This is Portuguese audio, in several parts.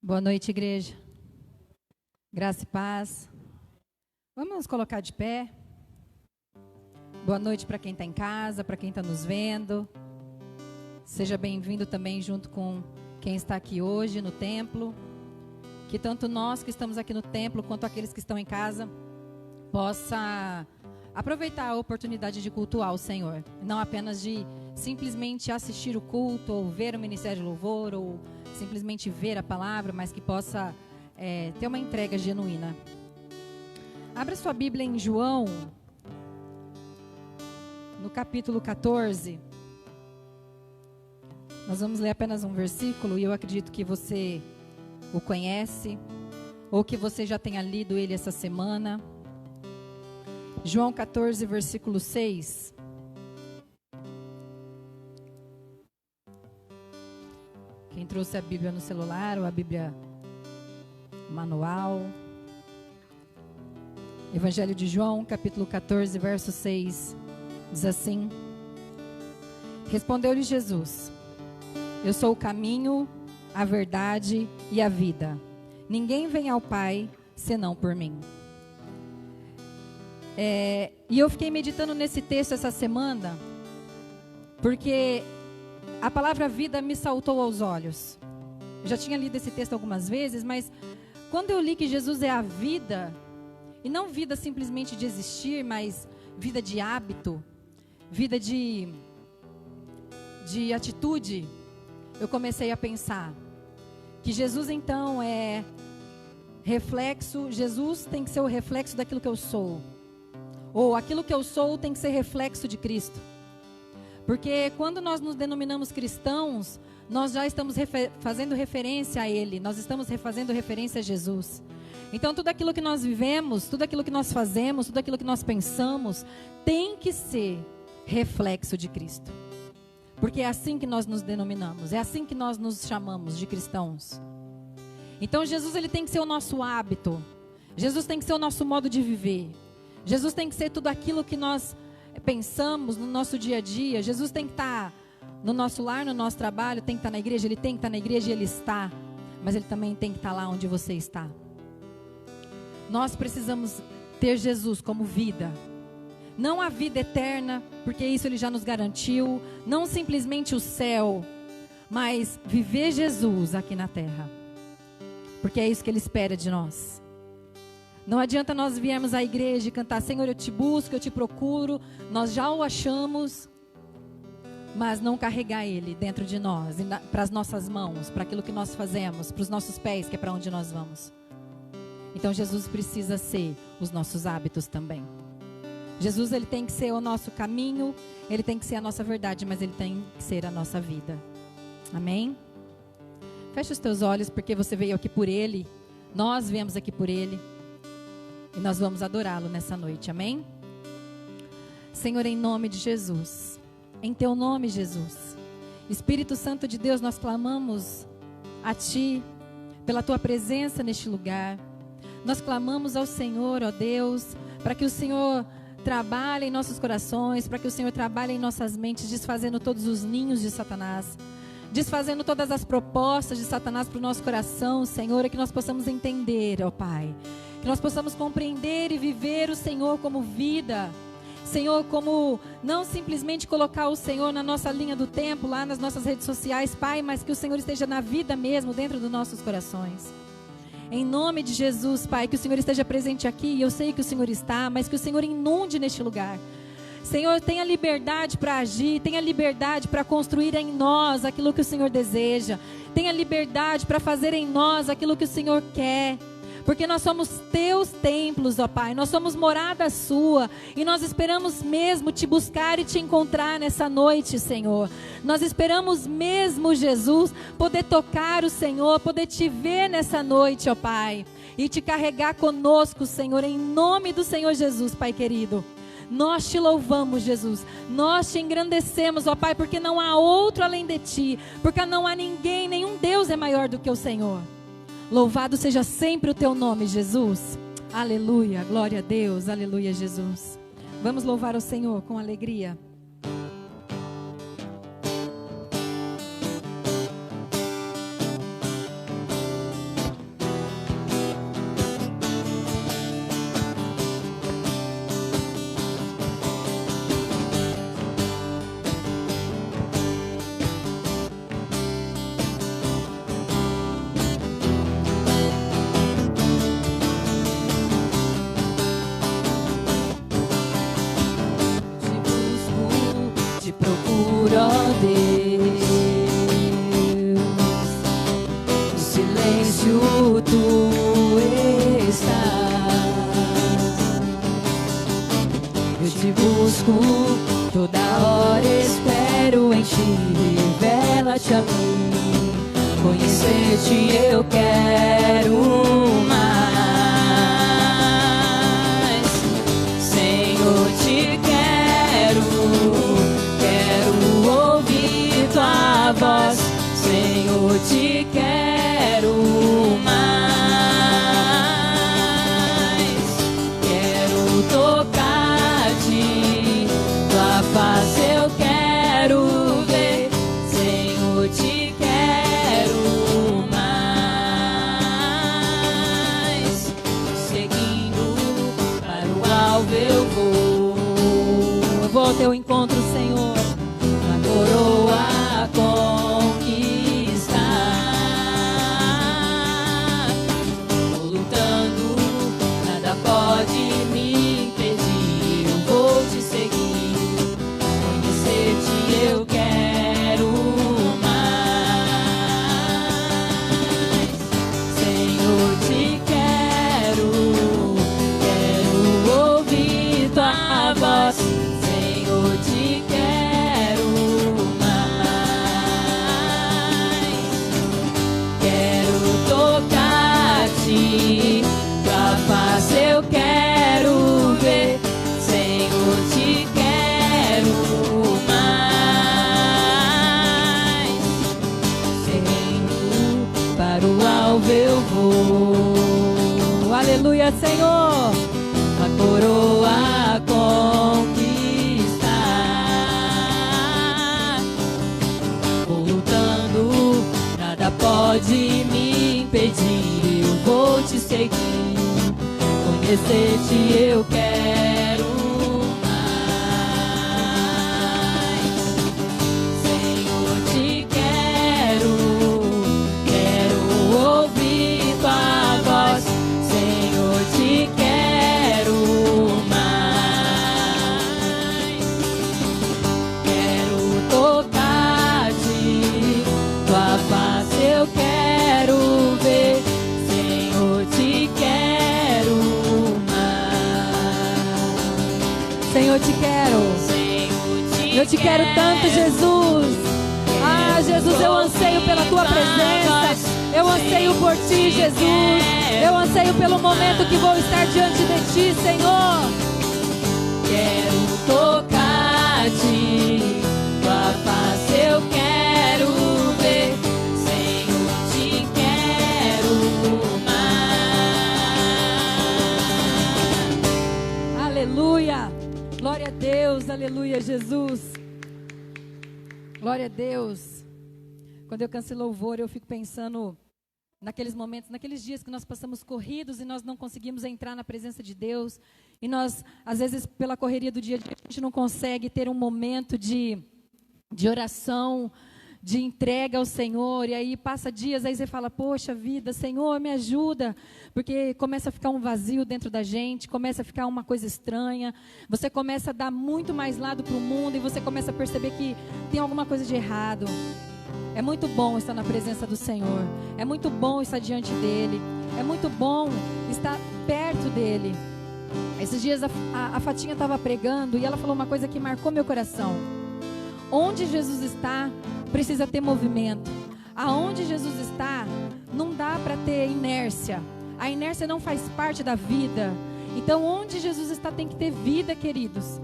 Boa noite, igreja. Graça e paz. Vamos nos colocar de pé. Boa noite para quem está em casa, para quem está nos vendo. Seja bem-vindo também junto com quem está aqui hoje no templo. Que tanto nós que estamos aqui no templo, quanto aqueles que estão em casa, possa aproveitar a oportunidade de cultuar o Senhor. Não apenas de simplesmente assistir o culto, ou ver o ministério de louvor, ou simplesmente ver a palavra, mas que possa ter uma entrega genuína. Abra sua Bíblia em João, no capítulo 14. Nós vamos ler apenas um versículo, e eu acredito que você o conhece, ou que você já tenha lido ele essa semana. João 14, versículo 6. Quem trouxe a Bíblia no celular ou a Bíblia manual. Evangelho de João, capítulo 14, verso 6. Diz assim: Respondeu-lhe Jesus: Eu sou o caminho, a verdade e a vida. Ninguém vem ao Pai senão por mim. E eu fiquei meditando nesse texto essa semana, porque a palavra vida me saltou aos olhos. Eu já tinha lido esse texto algumas vezes, mas quando eu li que Jesus é a vida, e não vida simplesmente de existir, mas vida de hábito, vida de atitude, eu comecei a pensar que Jesus então é reflexo, Jesus tem que ser o reflexo daquilo que eu sou. Ou aquilo que eu sou tem que ser reflexo de Cristo. Porque quando nós nos denominamos cristãos, nós já estamos fazendo referência a Ele. Nós estamos fazendo referência a Jesus. Então tudo aquilo que nós vivemos, tudo aquilo que nós fazemos, tudo aquilo que nós pensamos, tem que ser reflexo de Cristo. Porque é assim que nós nos denominamos, é assim que nós nos chamamos de cristãos. Então Jesus, ele tem que ser o nosso hábito. Jesus tem que ser o nosso modo de viver. Jesus tem que ser tudo aquilo que nós pensamos no nosso dia a dia. Jesus tem que estar no nosso lar, no nosso trabalho, tem que estar na igreja, ele tem que estar na igreja e ele está. Mas ele também tem que estar lá onde você está. Nós precisamos ter Jesus como vida. Não a vida eterna, porque isso ele já nos garantiu. Não simplesmente o céu, mas viver Jesus aqui na terra. Porque é isso que ele espera de nós. Não adianta nós viermos à igreja e cantar: Senhor, eu te busco, eu te procuro. Nós já o achamos, mas não carregar ele dentro de nós, para as nossas mãos, para aquilo que nós fazemos, para os nossos pés, que é para onde nós vamos. Então Jesus precisa ser os nossos hábitos também. Jesus, ele tem que ser o nosso caminho, ele tem que ser a nossa verdade, mas ele tem que ser a nossa vida. Amém? Fecha os teus olhos, porque você veio aqui por ele, nós viemos aqui por ele. E nós vamos adorá-lo nessa noite, amém? Senhor, em nome de Jesus, em teu nome, Jesus, Espírito Santo de Deus, nós clamamos a ti, pela tua presença neste lugar. Nós clamamos ao Senhor, ó Deus, para que o Senhor trabalhe em nossos corações, para que o Senhor trabalhe em nossas mentes, desfazendo todos os ninhos de Satanás, desfazendo todas as propostas de Satanás para o nosso coração, Senhor, é que nós possamos entender, ó Pai, que nós possamos compreender e viver o Senhor como vida, Senhor, como não simplesmente colocar o Senhor na nossa linha do tempo, lá nas nossas redes sociais, Pai, mas que o Senhor esteja na vida mesmo, dentro dos nossos corações. Em nome de Jesus, Pai, que o Senhor esteja presente aqui, e eu sei que o Senhor está, mas que o Senhor inunde neste lugar. Senhor, tenha liberdade para agir, tenha liberdade para construir em nós aquilo que o Senhor deseja, tenha liberdade para fazer em nós aquilo que o Senhor quer. Porque nós somos teus templos, ó Pai, nós somos morada sua, e nós esperamos mesmo te buscar e te encontrar nessa noite, Senhor. Nós esperamos mesmo, Jesus, poder tocar o Senhor, poder te ver nessa noite, ó Pai, e te carregar conosco, Senhor, em nome do Senhor Jesus, Pai querido. Nós te louvamos, Jesus, nós te engrandecemos, ó Pai, porque não há outro além de ti, porque não há ninguém, nenhum Deus é maior do que o Senhor. Louvado seja sempre o teu nome, Jesus. Aleluia, glória a Deus, aleluia, Jesus. Vamos louvar o Senhor com alegria. te busco, toda hora espero em ti, revela-te a mim. Conhecer-te eu quero mais, Senhor, te quero ouvir tua voz, Senhor, te quero mais, quero tocar-te, tua face eu quero ver, Senhor, te quero mais, seguindo para o alvo eu vou ao teu encontro, Senhor, uma coroa a conquistar, vou lutando, nada pode me impedir, eu vou te seguir, conhecer-te eu quero mais, Senhor, te quero ouvir tua voz, Senhor, te quero mais, quero tocar-te, tua face eu quero ver, Senhor, te quero mais, seguindo para o alvo eu vou. Aleluia, Senhor, uma coroa a conquistar, vou lutando, nada pode me impedir, eu vou te seguir, conhecer-te eu quero mais, Senhor, te quero ouvir tua voz, Senhor, te quero mais, quero tocar-te, tua face eu quero ver, Senhor, te quero mais, Senhor, te quero, eu te quero tanto, Jesus. Ah, Jesus, eu anseio pela tua presença, eu anseio por ti, Jesus, eu anseio pelo momento que vou estar diante de ti, Senhor. Quero tocar-te, tua face eu quero ver, Senhor, te quero mais. Aleluia, glória a Deus, aleluia, Jesus. Glória a Deus. Quando eu canto louvor, eu fico pensando naqueles momentos, naqueles dias que nós passamos corridos e nós não conseguimos entrar na presença de Deus. E nós, às vezes, pela correria do dia a dia, a gente não consegue ter um momento de oração, de entrega ao Senhor. E aí passa dias, aí você fala, poxa vida, Senhor, me ajuda. Porque começa a ficar um vazio dentro da gente, começa a ficar uma coisa estranha. Você começa a dar muito mais lado para o mundo e você começa a perceber que tem alguma coisa de errado. É muito bom estar na presença do Senhor. É muito bom estar diante dEle. É muito bom estar perto dEle. Esses dias a Fatinha estava pregando e ela falou uma coisa que marcou meu coração. Onde Jesus está, precisa ter movimento. Aonde Jesus está, não dá para ter inércia. A inércia não faz parte da vida. Então, onde Jesus está, tem que ter vida, queridos.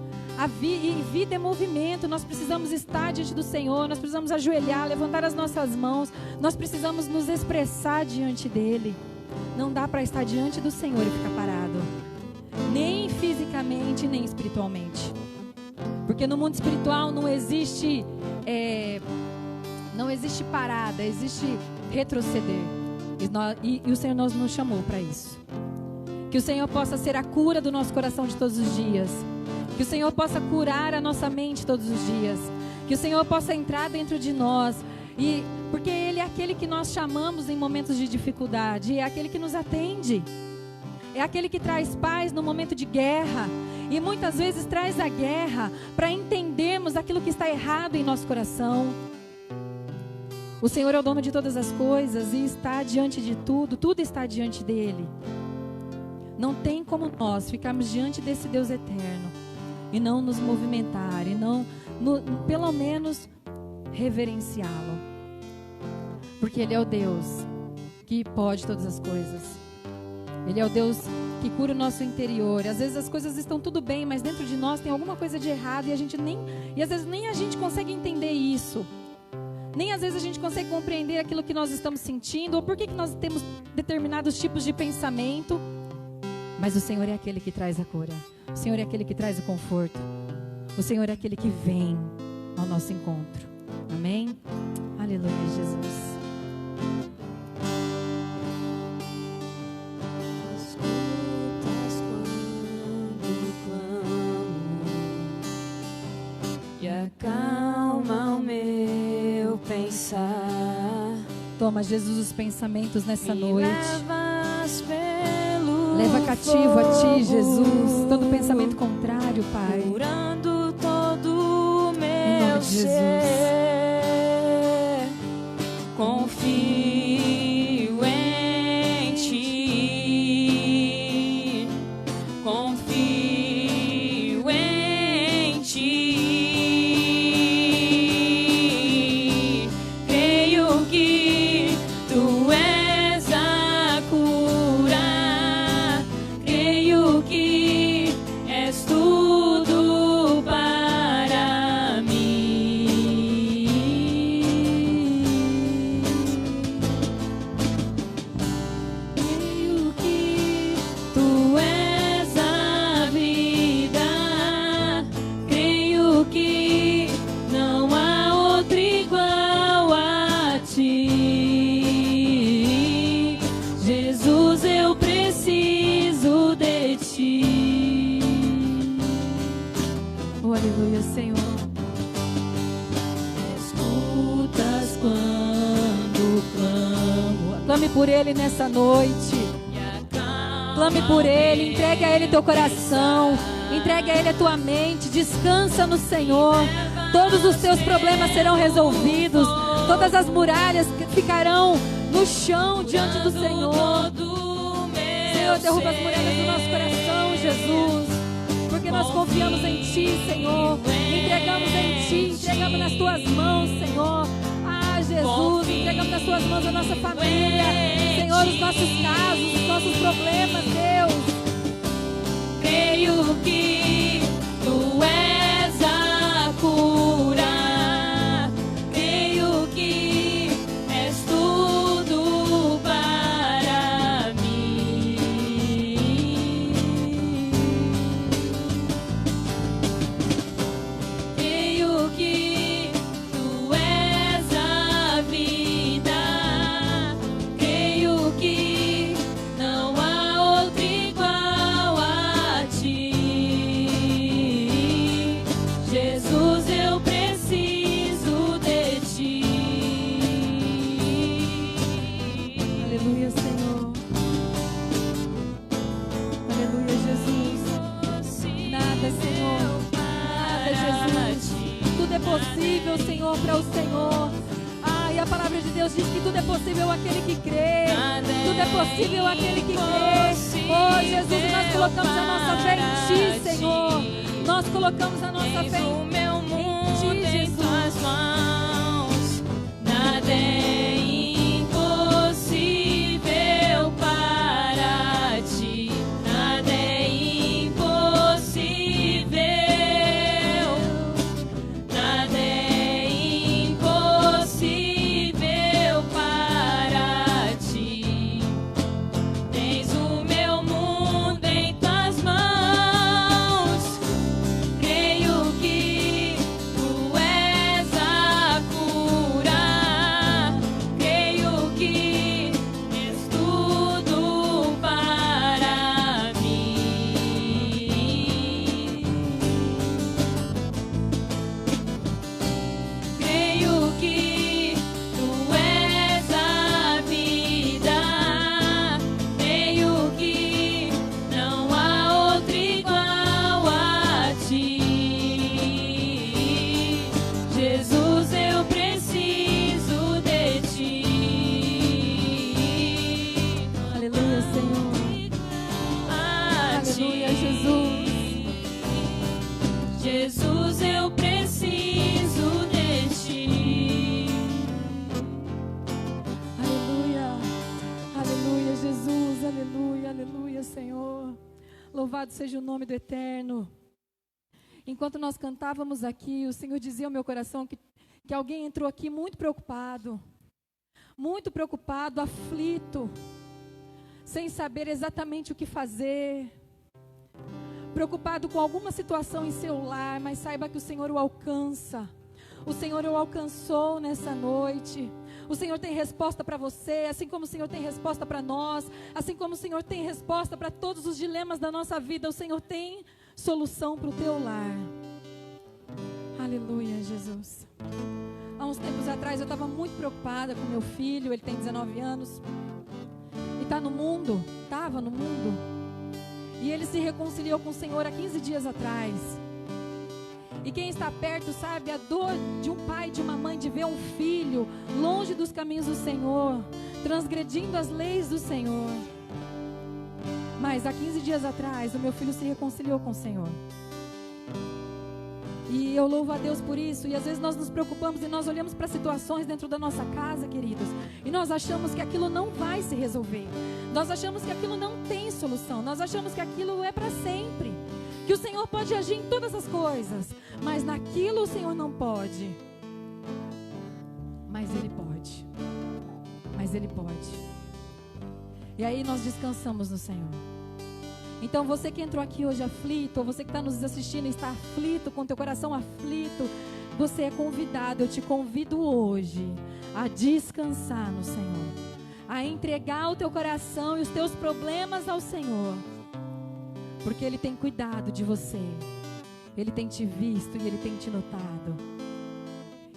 E vida é movimento, nós precisamos estar diante do Senhor, nós precisamos ajoelhar, levantar as nossas mãos, nós precisamos nos expressar diante dEle. Não dá para estar diante do Senhor e ficar parado, nem fisicamente, nem espiritualmente, porque no mundo espiritual não existe parada, existe retroceder, e o Senhor nos chamou para isso. Que o Senhor possa ser a cura do nosso coração de todos os dias. Que o Senhor possa curar a nossa mente todos os dias. Que o Senhor possa entrar dentro de nós. Porque Ele é aquele que nós chamamos em momentos de dificuldade. É aquele que nos atende. É aquele que traz paz no momento de guerra. E muitas vezes traz a guerra para entendermos aquilo que está errado em nosso coração. O Senhor é o dono de todas as coisas e está diante de tudo. Tudo está diante dEle. Não tem como nós ficarmos diante desse Deus eterno e não nos movimentar, e não, pelo menos, reverenciá-lo. Porque Ele é o Deus que pode todas as coisas. Ele é o Deus que cura o nosso interior. Às vezes as coisas estão tudo bem, mas dentro de nós tem alguma coisa de errado e às vezes nem a gente consegue entender isso. Nem às vezes a gente consegue compreender aquilo que nós estamos sentindo, ou por que nós temos determinados tipos de pensamento. Mas o Senhor é aquele que traz a cura. O Senhor é aquele que traz o conforto. O Senhor é aquele que vem ao nosso encontro. Amém? Aleluia, Jesus. Escutas quando clamo e acalma o meu pensar. Toma, Jesus, os pensamentos nessa noite. Leva cativo a Ti, Jesus, todo pensamento contrário, Pai. Curando todo o meu Jesus. ser. Confio em Ti. Confio em Ti. Creio que Tu és a cura. Creio que és tudo para mim. Creio que Tu és a vida. Creio que não há outro igual a Ti. Jesus, eu preciso de Ti. Oh, aleluia, Senhor. Escutas quando clamo. Clame por Ele nessa noite. Clame por Ele, entregue a Ele teu coração, entregue a Ele a tua mente, descansa no Senhor. Todos os teus problemas serão resolvidos, todas as muralhas ficarão no chão diante do Senhor. Senhor, derruba as muralhas do nosso coração, Jesus, porque nós confiamos em Ti, Senhor. Entregamos em Ti, entregamos nas Tuas mãos, Senhor. Ah, Jesus, entregamos nas Tuas mãos a nossa família, Senhor, os nossos casos, os nossos problemas, Deus. Creio que Tu és a cura. Creio que és tudo para mim. Creio que Tu és a vida. Creio que não há outro igual a Ti. Jesus, eu preciso de Ti. Aleluia, Senhor. Aleluia, Jesus. Nada, Senhor. Nada, Jesus. Tudo é possível, Senhor, para o Senhor. Ah, e a palavra de Deus diz que tudo é possível àquele que crê. Tudo é possível àquele que crê. Oh, Jesus, nós colocamos a nossa fé em Ti, Senhor. Nós colocamos a nossa fé O meu em mundo Ti, em Jesus. Tuas mãos. Nada é impossível para Ti. Nada é impossível. Nada é impossível para Ti. Tens o meu mundo em Tuas mãos. Creio que Tu és a cura. Louvado seja o nome do Eterno. Enquanto nós cantávamos aqui, o Senhor dizia ao meu coração que alguém entrou aqui muito preocupado, aflito, sem saber exatamente o que fazer, preocupado com alguma situação em seu lar, mas saiba que o Senhor o alcança. O Senhor o alcançou nessa noite. O Senhor tem resposta para você, assim como o Senhor tem resposta para nós, assim como o Senhor tem resposta para todos os dilemas da nossa vida, o Senhor tem solução para o teu lar. Aleluia, Jesus. Há uns tempos atrás eu estava muito preocupada com meu filho, ele tem 19 anos, e estava no mundo, e ele se reconciliou com o Senhor há 15 dias atrás. E quem está perto sabe a dor de um pai e de uma mãe de ver um filho longe dos caminhos do Senhor, transgredindo as leis do Senhor. Mas há 15 dias atrás o meu filho se reconciliou com o Senhor. E eu louvo a Deus por isso. E às vezes nós nos preocupamos e nós olhamos para situações dentro da nossa casa, queridos, e nós achamos que aquilo não vai se resolver. Nós achamos que aquilo não tem solução. Nós achamos que aquilo é para sempre. Que o Senhor pode agir em todas as coisas, mas naquilo o Senhor não pode. Mas Ele pode. Mas Ele pode. E aí nós descansamos no Senhor. Então você que entrou aqui hoje aflito, ou você que está nos assistindo e está aflito, com teu coração aflito, você é convidado, eu te convido hoje a descansar no Senhor, a entregar o teu coração e os teus problemas ao Senhor. Porque Ele tem cuidado de você. Ele tem te visto e Ele tem te notado.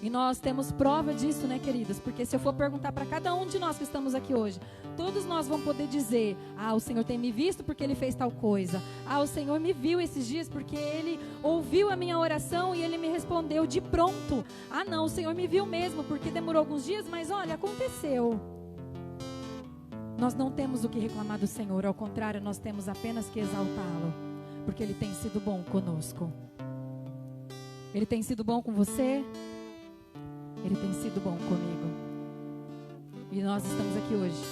E nós temos prova disso, né, queridos? Porque se eu for perguntar para cada um de nós que estamos aqui hoje, todos nós vamos poder dizer: ah, o Senhor tem me visto porque Ele fez tal coisa. Ah, o Senhor me viu esses dias porque Ele ouviu a minha oração e Ele me respondeu de pronto. Ah, não, o Senhor me viu mesmo porque demorou alguns dias, mas olha, aconteceu. Nós não temos o que reclamar do Senhor, ao contrário, nós temos apenas que exaltá-lo, porque Ele tem sido bom conosco. Ele tem sido bom com você, Ele tem sido bom comigo. E nós estamos aqui hoje,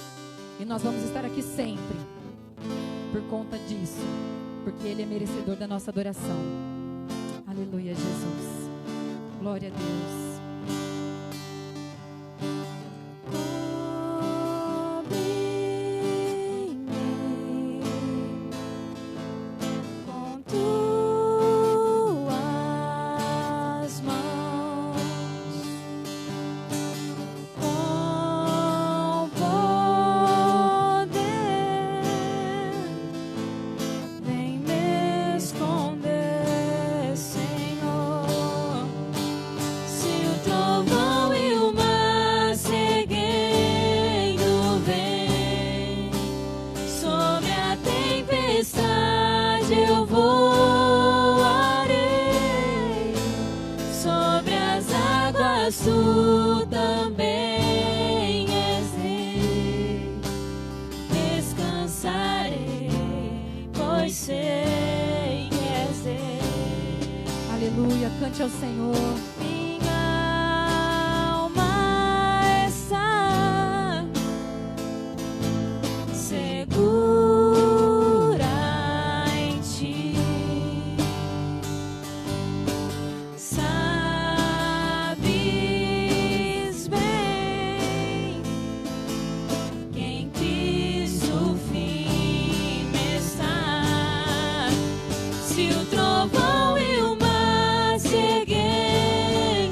e nós vamos estar aqui sempre, por conta disso, porque Ele é merecedor da nossa adoração. Aleluia, Jesus. Glória a Deus. Tu também és rei, descansarei, pois sei que és rei. Aleluia, cante ao Senhor. Minha alma está segura em ti. Se o trovão e o mar se erguerem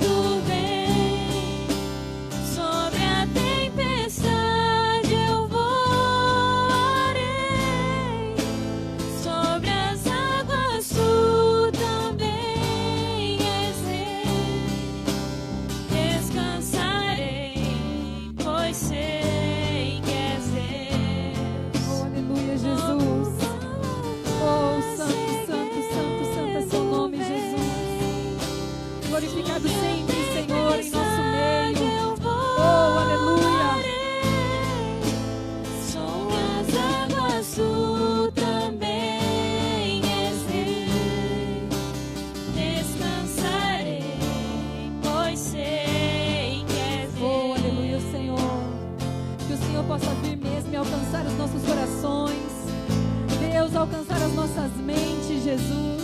nossas mentes, Jesus,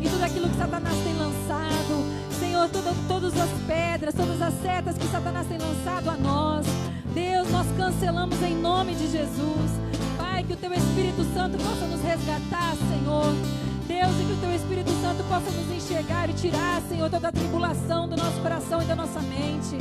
e tudo aquilo que Satanás tem lançado, Senhor, todas as pedras, todas as setas que Satanás tem lançado a nós, Deus, nós cancelamos em nome de Jesus. Pai, que o Teu Espírito Santo possa nos resgatar, Senhor. Deus, e que o Teu Espírito Santo possa nos enxergar e tirar, Senhor, toda a tribulação do nosso coração e da nossa mente.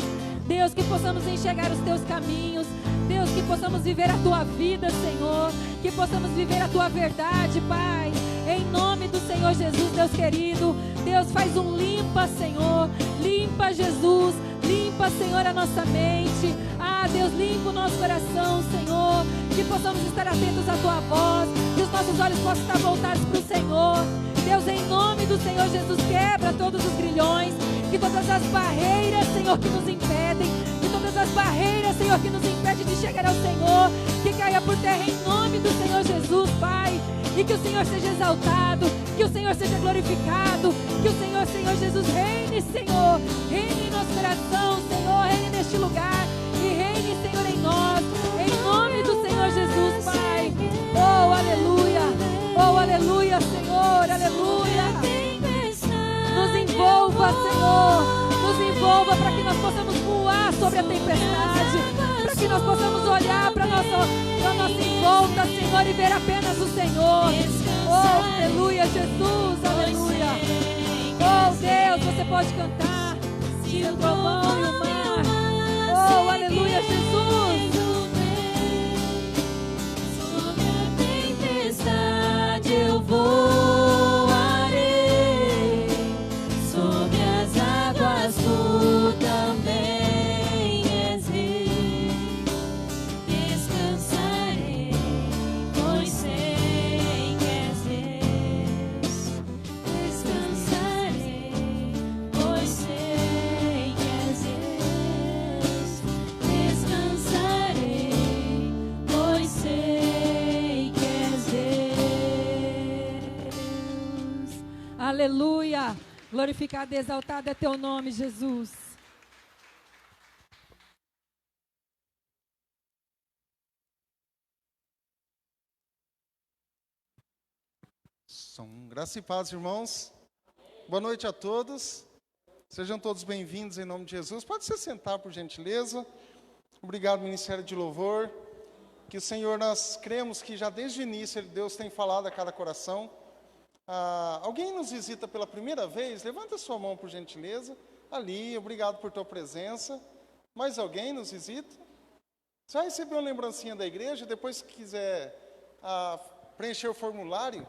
Deus, que possamos enxergar os Teus caminhos. Deus, que possamos viver a Tua vida, Senhor. Que possamos viver a Tua verdade, Pai. Em nome do Senhor Jesus, Deus querido. Deus, faz um limpa, Senhor. Limpa, Jesus. Limpa, Senhor, a nossa mente. Ah, Deus, limpa o nosso coração, Senhor. Que possamos estar atentos à Tua voz. Que os nossos olhos possam estar voltados para o Senhor. Deus, em nome do Senhor Jesus, quebra todos os grilhões. Que todas as barreiras, Senhor, que nos impedem. Que todas as barreiras, Senhor, que nos impedem de chegar ao Senhor. Que caia por terra em nome do Senhor Jesus, Pai. E que o Senhor seja exaltado. Que o Senhor seja glorificado. Que o Senhor Jesus reine, Senhor. Reine em nosso coração, Senhor. Reine neste lugar. E reine, Senhor, em nós. Em nome do Senhor Jesus, Pai. Oh, aleluia. Oh, aleluia, Senhor. Aleluia. Nos envolva, Senhor. Nos envolva para que nós possamos voar sobre a tempestade. Para que nós possamos olhar para a nossa envolta, Senhor, e ver apenas o Senhor. Oh, aleluia, Jesus. Aleluia. Oh, Deus, você pode cantar. Tira o trovão e o mar. Oh, aleluia, Jesus. Sobre a tempestade eu voarei, sobre as águas tu também és rei. Descansarei, pois sei que és Deus. Descansarei, pois sei que és Deus. Descansarei, pois sei que és Deus. Aleluia. Glorificado e exaltado é Teu nome, Jesus. Graça e paz, irmãos. Boa noite a todos. Sejam todos bem-vindos em nome de Jesus. Pode se sentar, por gentileza. Obrigado, Ministério de Louvor. Que o Senhor, nós cremos que já desde o início Deus tem falado a cada coração. Alguém nos visita pela primeira vez? Levanta a sua mão, por gentileza. Ali, obrigado por tua presença. Mais alguém nos visita? Você vai receber uma lembrancinha da igreja. Depois, se quiser preencher o formulário,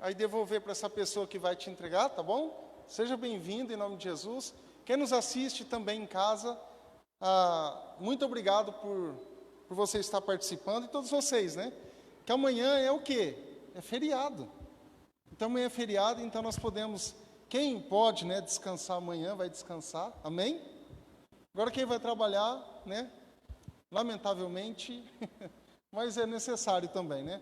aí devolver para essa pessoa que vai te entregar, tá bom? Seja bem-vindo em nome de Jesus. Quem nos assiste também em casa, muito obrigado por você estar participando. E todos vocês, né? Que amanhã é o quê? É feriado. Então amanhã é feriado, então nós podemos, quem pode, né, descansar amanhã, vai descansar, amém? Agora quem vai trabalhar, né, lamentavelmente, mas é necessário também, né?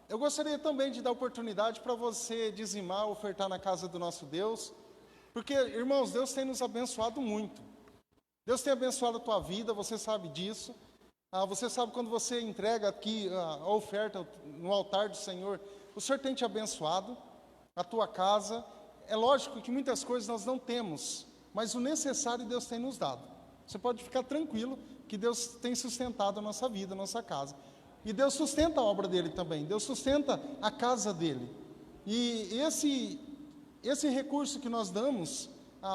Eu gostaria também de dar oportunidade para você dizimar, ofertar na casa do nosso Deus, porque, irmãos, Deus tem nos abençoado muito. Deus tem abençoado a tua vida, você sabe disso. Você sabe quando você entrega aqui a oferta no altar do Senhor, o Senhor tem te abençoado, a tua casa. É lógico que muitas coisas nós não temos, mas o necessário Deus tem nos dado. Você pode ficar tranquilo que Deus tem sustentado a nossa vida, a nossa casa. E Deus sustenta a obra dele também, Deus sustenta a casa dele. E esse recurso que nós damos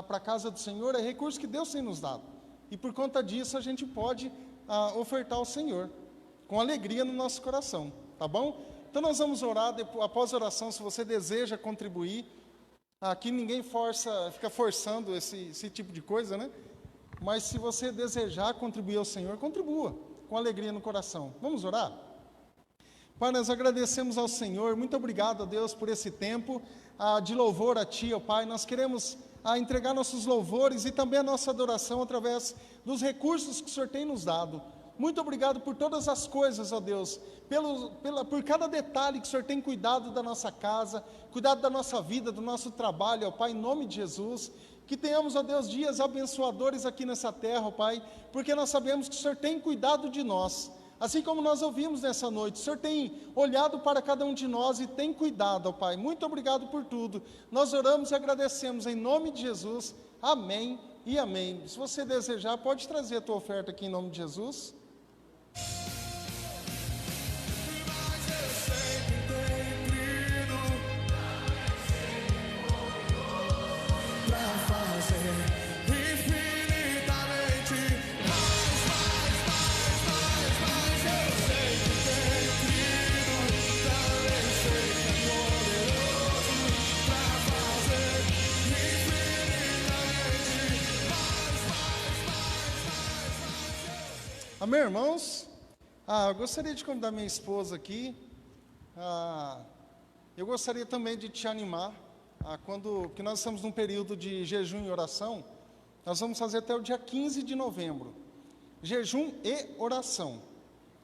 para a casa do Senhor é recurso que Deus tem nos dado. E por conta disso a gente pode ofertar ao Senhor, com alegria no nosso coração, tá bom? Então nós vamos orar, após a oração, se você deseja contribuir, aqui ninguém fica forçando esse tipo de coisa, né? Mas se você desejar contribuir ao Senhor, contribua, com alegria no coração. Vamos orar? Pai, nós agradecemos ao Senhor, muito obrigado a Deus por esse tempo de louvor a Ti, ó Pai. Nós queremos entregar nossos louvores e também a nossa adoração através dos recursos que o Senhor tem nos dado. Muito obrigado por todas as coisas, ó Deus, por cada detalhe que o Senhor tem cuidado da nossa casa, cuidado da nossa vida, do nosso trabalho, ó Pai, em nome de Jesus. Que tenhamos, ó Deus, dias abençoadores aqui nessa terra, ó Pai, porque nós sabemos que o Senhor tem cuidado de nós. Assim como nós ouvimos nessa noite, o Senhor tem olhado para cada um de nós e tem cuidado, ó Pai. Muito obrigado por tudo. Nós oramos e agradecemos em nome de Jesus. Amém e amém. Se você desejar, pode trazer a tua oferta aqui em nome de Jesus. Amém, irmãos? Eu gostaria de convidar minha esposa aqui. Eu gostaria também de te animar, porque nós estamos num período de jejum e oração. Nós vamos fazer até o dia 15 de novembro. Jejum e oração.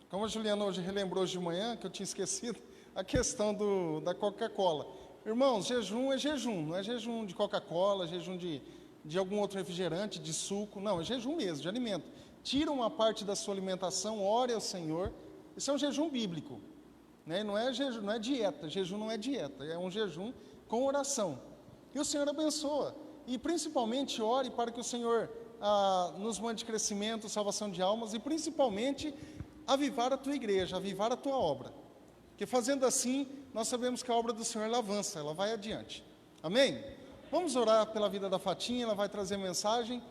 Como a Juliana hoje relembrou hoje de manhã, que eu tinha esquecido, a questão da Coca-Cola. Irmãos, jejum é jejum, não é jejum de Coca-Cola, jejum de algum outro refrigerante, de suco. Não, é jejum mesmo, de alimento. Tira uma parte da sua alimentação, ore ao Senhor. Isso é um jejum bíblico, né? Não é dieta, jejum não é dieta, é um jejum com oração. E o Senhor abençoa. E principalmente ore para que o Senhor nos mande crescimento, salvação de almas e principalmente avivar a tua igreja, avivar a tua obra. Porque fazendo assim, nós sabemos que a obra do Senhor ela avança, ela vai adiante. Amém? Vamos orar pela vida da Fatinha, ela vai trazer mensagem.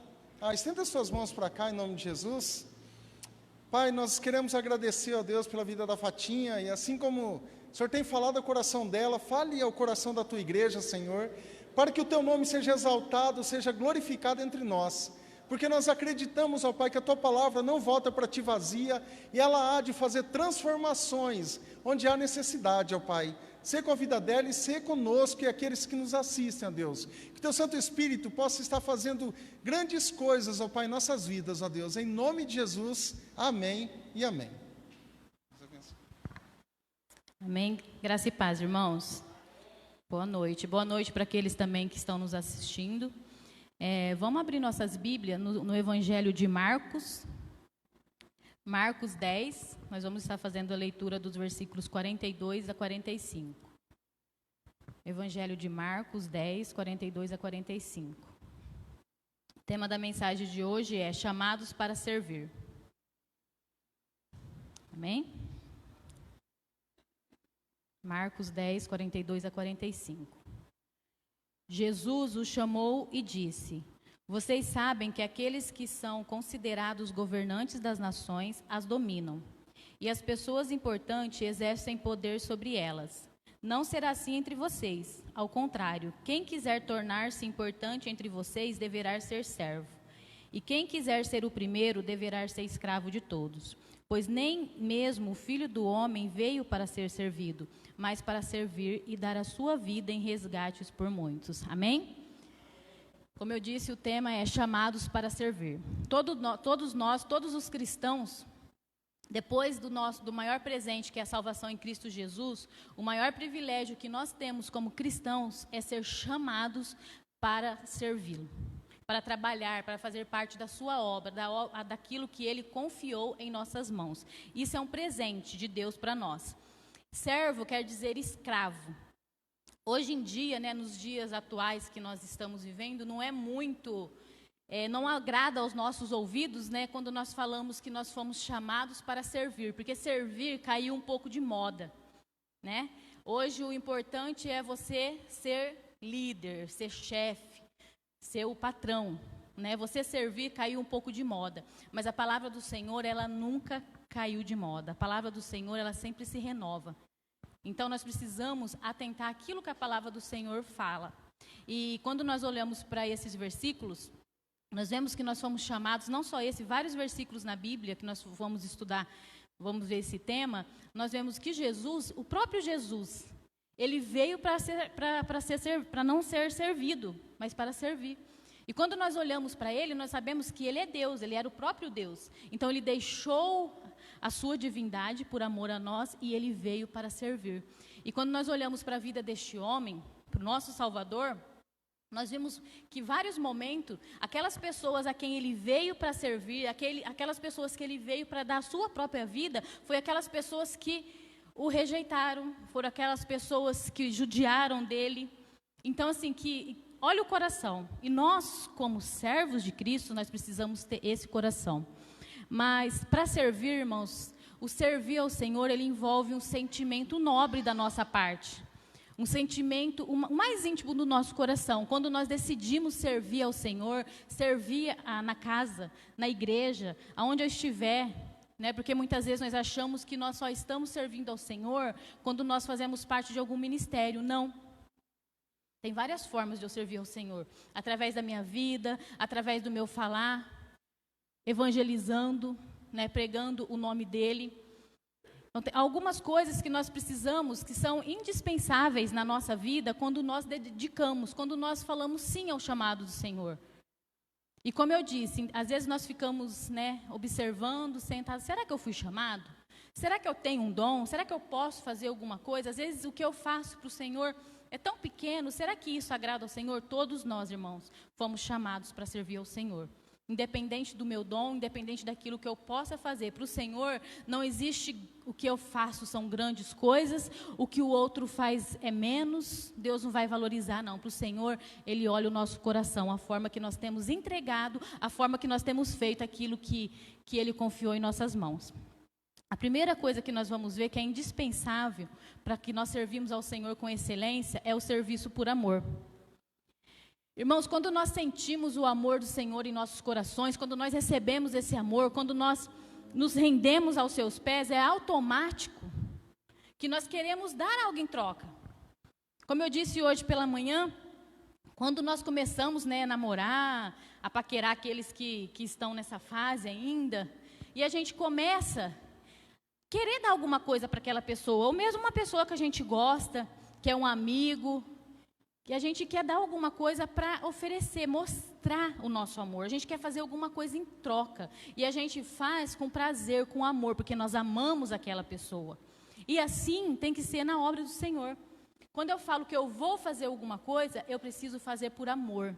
Estenda as suas mãos para cá, em nome de Jesus. Pai, nós queremos agradecer a Deus pela vida da Fatinha, e assim como o Senhor tem falado ao coração dela, fale ao coração da tua igreja, Senhor, para que o teu nome seja exaltado, seja glorificado entre nós, porque nós acreditamos, ó Pai, que a tua palavra não volta para ti vazia, e ela há de fazer transformações, onde há necessidade, ó Pai. Sê com a vida dela e sê conosco e aqueles que nos assistem, ó Deus. Que teu Santo Espírito possa estar fazendo grandes coisas, ó Pai, em nossas vidas, ó Deus. Em nome de Jesus, amém e amém. Amém. Graça e paz, irmãos. Boa noite. Boa noite para aqueles também que estão nos assistindo. Vamos abrir nossas Bíblias no Evangelho de Marcos. Marcos 10, nós vamos estar fazendo a leitura dos versículos 42 a 45. Evangelho de Marcos 10, 42 a 45. O tema da mensagem de hoje é chamados para servir. Amém? Marcos 10, 42 a 45. Jesus os chamou e disse: vocês sabem que aqueles que são considerados governantes das nações as dominam, e as pessoas importantes exercem poder sobre elas. Não será assim entre vocês. Ao contrário, quem quiser tornar-se importante entre vocês deverá ser servo. E quem quiser ser o primeiro deverá ser escravo de todos. Pois nem mesmo o Filho do Homem veio para ser servido, mas para servir e dar a sua vida em resgates por muitos. Amém? Como eu disse, o tema é chamados para servir. Todos nós, todos os cristãos, depois do maior presente que é a salvação em Cristo Jesus, o maior privilégio que nós temos como cristãos é ser chamados para servi-lo, para trabalhar, para fazer parte da sua obra, daquilo que Ele confiou em nossas mãos. Isso é um presente de Deus para nós. Servo quer dizer escravo. Hoje em dia, nos dias atuais que nós estamos vivendo, não é muito, não agrada aos nossos ouvidos, quando nós falamos que nós fomos chamados para servir, porque servir caiu um pouco de moda, Hoje o importante é você ser líder, ser chefe, ser o patrão, Você servir caiu um pouco de moda, mas a palavra do Senhor, ela nunca caiu de moda. A palavra do Senhor, ela sempre se renova. Então, nós precisamos atentar àquilo que a palavra do Senhor fala. E quando nós olhamos para esses versículos, nós vemos que nós fomos chamados, não só vários versículos na Bíblia que nós vamos estudar, vamos ver esse tema, nós vemos que Jesus, o próprio Jesus, ele veio para não ser servido, mas para servir. E quando nós olhamos para ele, nós sabemos que ele é Deus, ele era o próprio Deus. Então, ele deixou a sua divindade por amor a nós e ele veio para servir. E quando nós olhamos para a vida deste homem, para o nosso Salvador, nós vimos que vários momentos, aquelas pessoas a quem ele veio para servir, aquelas pessoas que ele veio para dar a sua própria vida, foi aquelas pessoas que o rejeitaram, foram aquelas pessoas que judiaram dele. Então, assim, olha o coração. E nós, como servos de Cristo, nós precisamos ter esse coração. Mas, para servir, irmãos, o servir ao Senhor, ele envolve um sentimento nobre da nossa parte. Um sentimento o mais íntimo do nosso coração. Quando nós decidimos servir ao Senhor, servir na casa, na igreja, aonde eu estiver, né? Porque muitas vezes nós achamos que nós só estamos servindo ao Senhor quando nós fazemos parte de algum ministério. Não. Tem várias formas de eu servir ao Senhor. Através da minha vida, através do meu falar, evangelizando, né? Pregando o nome dEle. Então, tem algumas coisas que nós precisamos, que são indispensáveis na nossa vida, quando nós dedicamos, quando nós falamos sim ao chamado do Senhor. E como eu disse, às vezes nós ficamos, né, observando, sentados, será que eu fui chamado? Será que eu tenho um dom? Será que eu posso fazer alguma coisa? Às vezes o que eu faço para o Senhor é tão pequeno, será que isso agrada ao Senhor? Todos nós, irmãos, fomos chamados para servir ao Senhor. Independente do meu dom, independente daquilo que eu possa fazer. Para o Senhor, não existe o que eu faço são grandes coisas, o que o outro faz é menos, Deus não vai valorizar, não. Para o Senhor, Ele olha o nosso coração, a forma que nós temos entregado, a forma que nós temos feito aquilo que Ele confiou em nossas mãos. A primeira coisa que nós vamos ver que é indispensável para que nós servimos ao Senhor com excelência é o serviço por amor. Irmãos, quando nós sentimos o amor do Senhor em nossos corações, quando nós recebemos esse amor, quando nós nos rendemos aos seus pés, é automático que nós queremos dar algo em troca. Como eu disse hoje pela manhã, quando nós começamos, né, a namorar, a paquerar aqueles que estão nessa fase ainda, e a gente começa a querer dar alguma coisa para aquela pessoa, ou mesmo uma pessoa que a gente gosta, que é um amigo, que a gente quer dar alguma coisa para oferecer, mostrar o nosso amor. A gente quer fazer alguma coisa em troca. E a gente faz com prazer, com amor, porque nós amamos aquela pessoa. E assim tem que ser na obra do Senhor. Quando eu falo que eu vou fazer alguma coisa, eu preciso fazer por amor,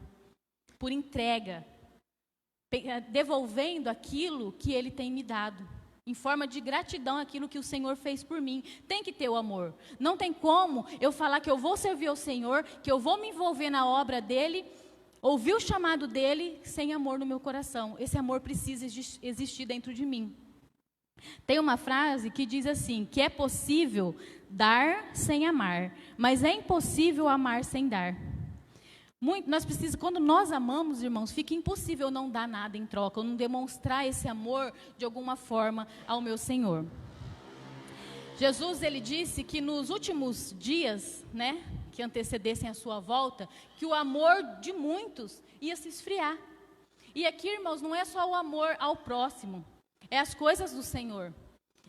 por entrega, devolvendo aquilo que Ele tem me dado. Em forma de gratidão aquilo que o Senhor fez por mim. Tem que ter o amor. Não tem como eu falar que eu vou servir ao Senhor, que eu vou me envolver na obra dEle, ouvir o chamado dEle, sem amor no meu coração. Esse amor precisa existir dentro de mim. Tem uma frase que diz assim, que é possível dar sem amar, mas é impossível amar sem dar. Quando nós amamos, irmãos, fica impossível não dar nada em troca, ou não demonstrar esse amor de alguma forma ao meu Senhor. Jesus, ele disse que nos últimos dias, né, que antecedessem a sua volta, que o amor de muitos ia se esfriar. E aqui, irmãos, não é só o amor ao próximo, é as coisas do Senhor.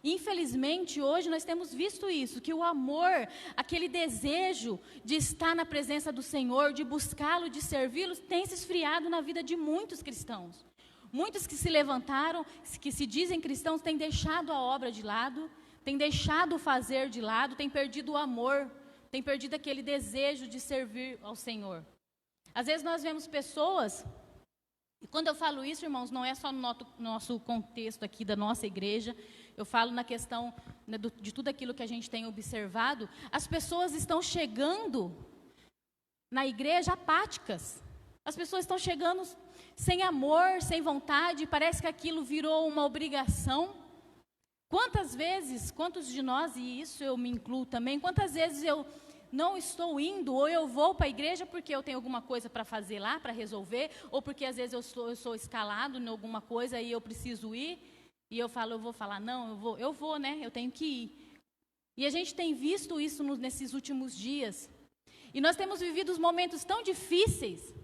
Infelizmente, hoje nós temos visto isso, que o amor, aquele desejo de estar na presença do Senhor, de buscá-lo, de servi-lo, tem se esfriado na vida de muitos cristãos. Muitos que se levantaram, que se dizem cristãos, têm deixado a obra de lado, têm deixado o fazer de lado, têm perdido o amor, têm perdido aquele desejo de servir ao Senhor. Às vezes nós vemos pessoas, e quando eu falo isso, irmãos, não é só no nosso contexto aqui da nossa igreja, eu falo na questão, né, de tudo aquilo que a gente tem observado, as pessoas estão chegando na igreja apáticas. As pessoas estão chegando sem amor, sem vontade, parece que aquilo virou uma obrigação. Quantas vezes, quantos de nós, e isso eu me incluo também, quantas vezes eu não estou indo, ou eu vou para a igreja porque eu tenho alguma coisa para fazer lá, para resolver, ou porque às vezes eu sou escalado em alguma coisa e eu preciso ir, e eu vou falar, não, eu vou, né, eu tenho que ir. E a gente tem visto isso nesses últimos dias, e nós temos vivido momentos tão difíceis,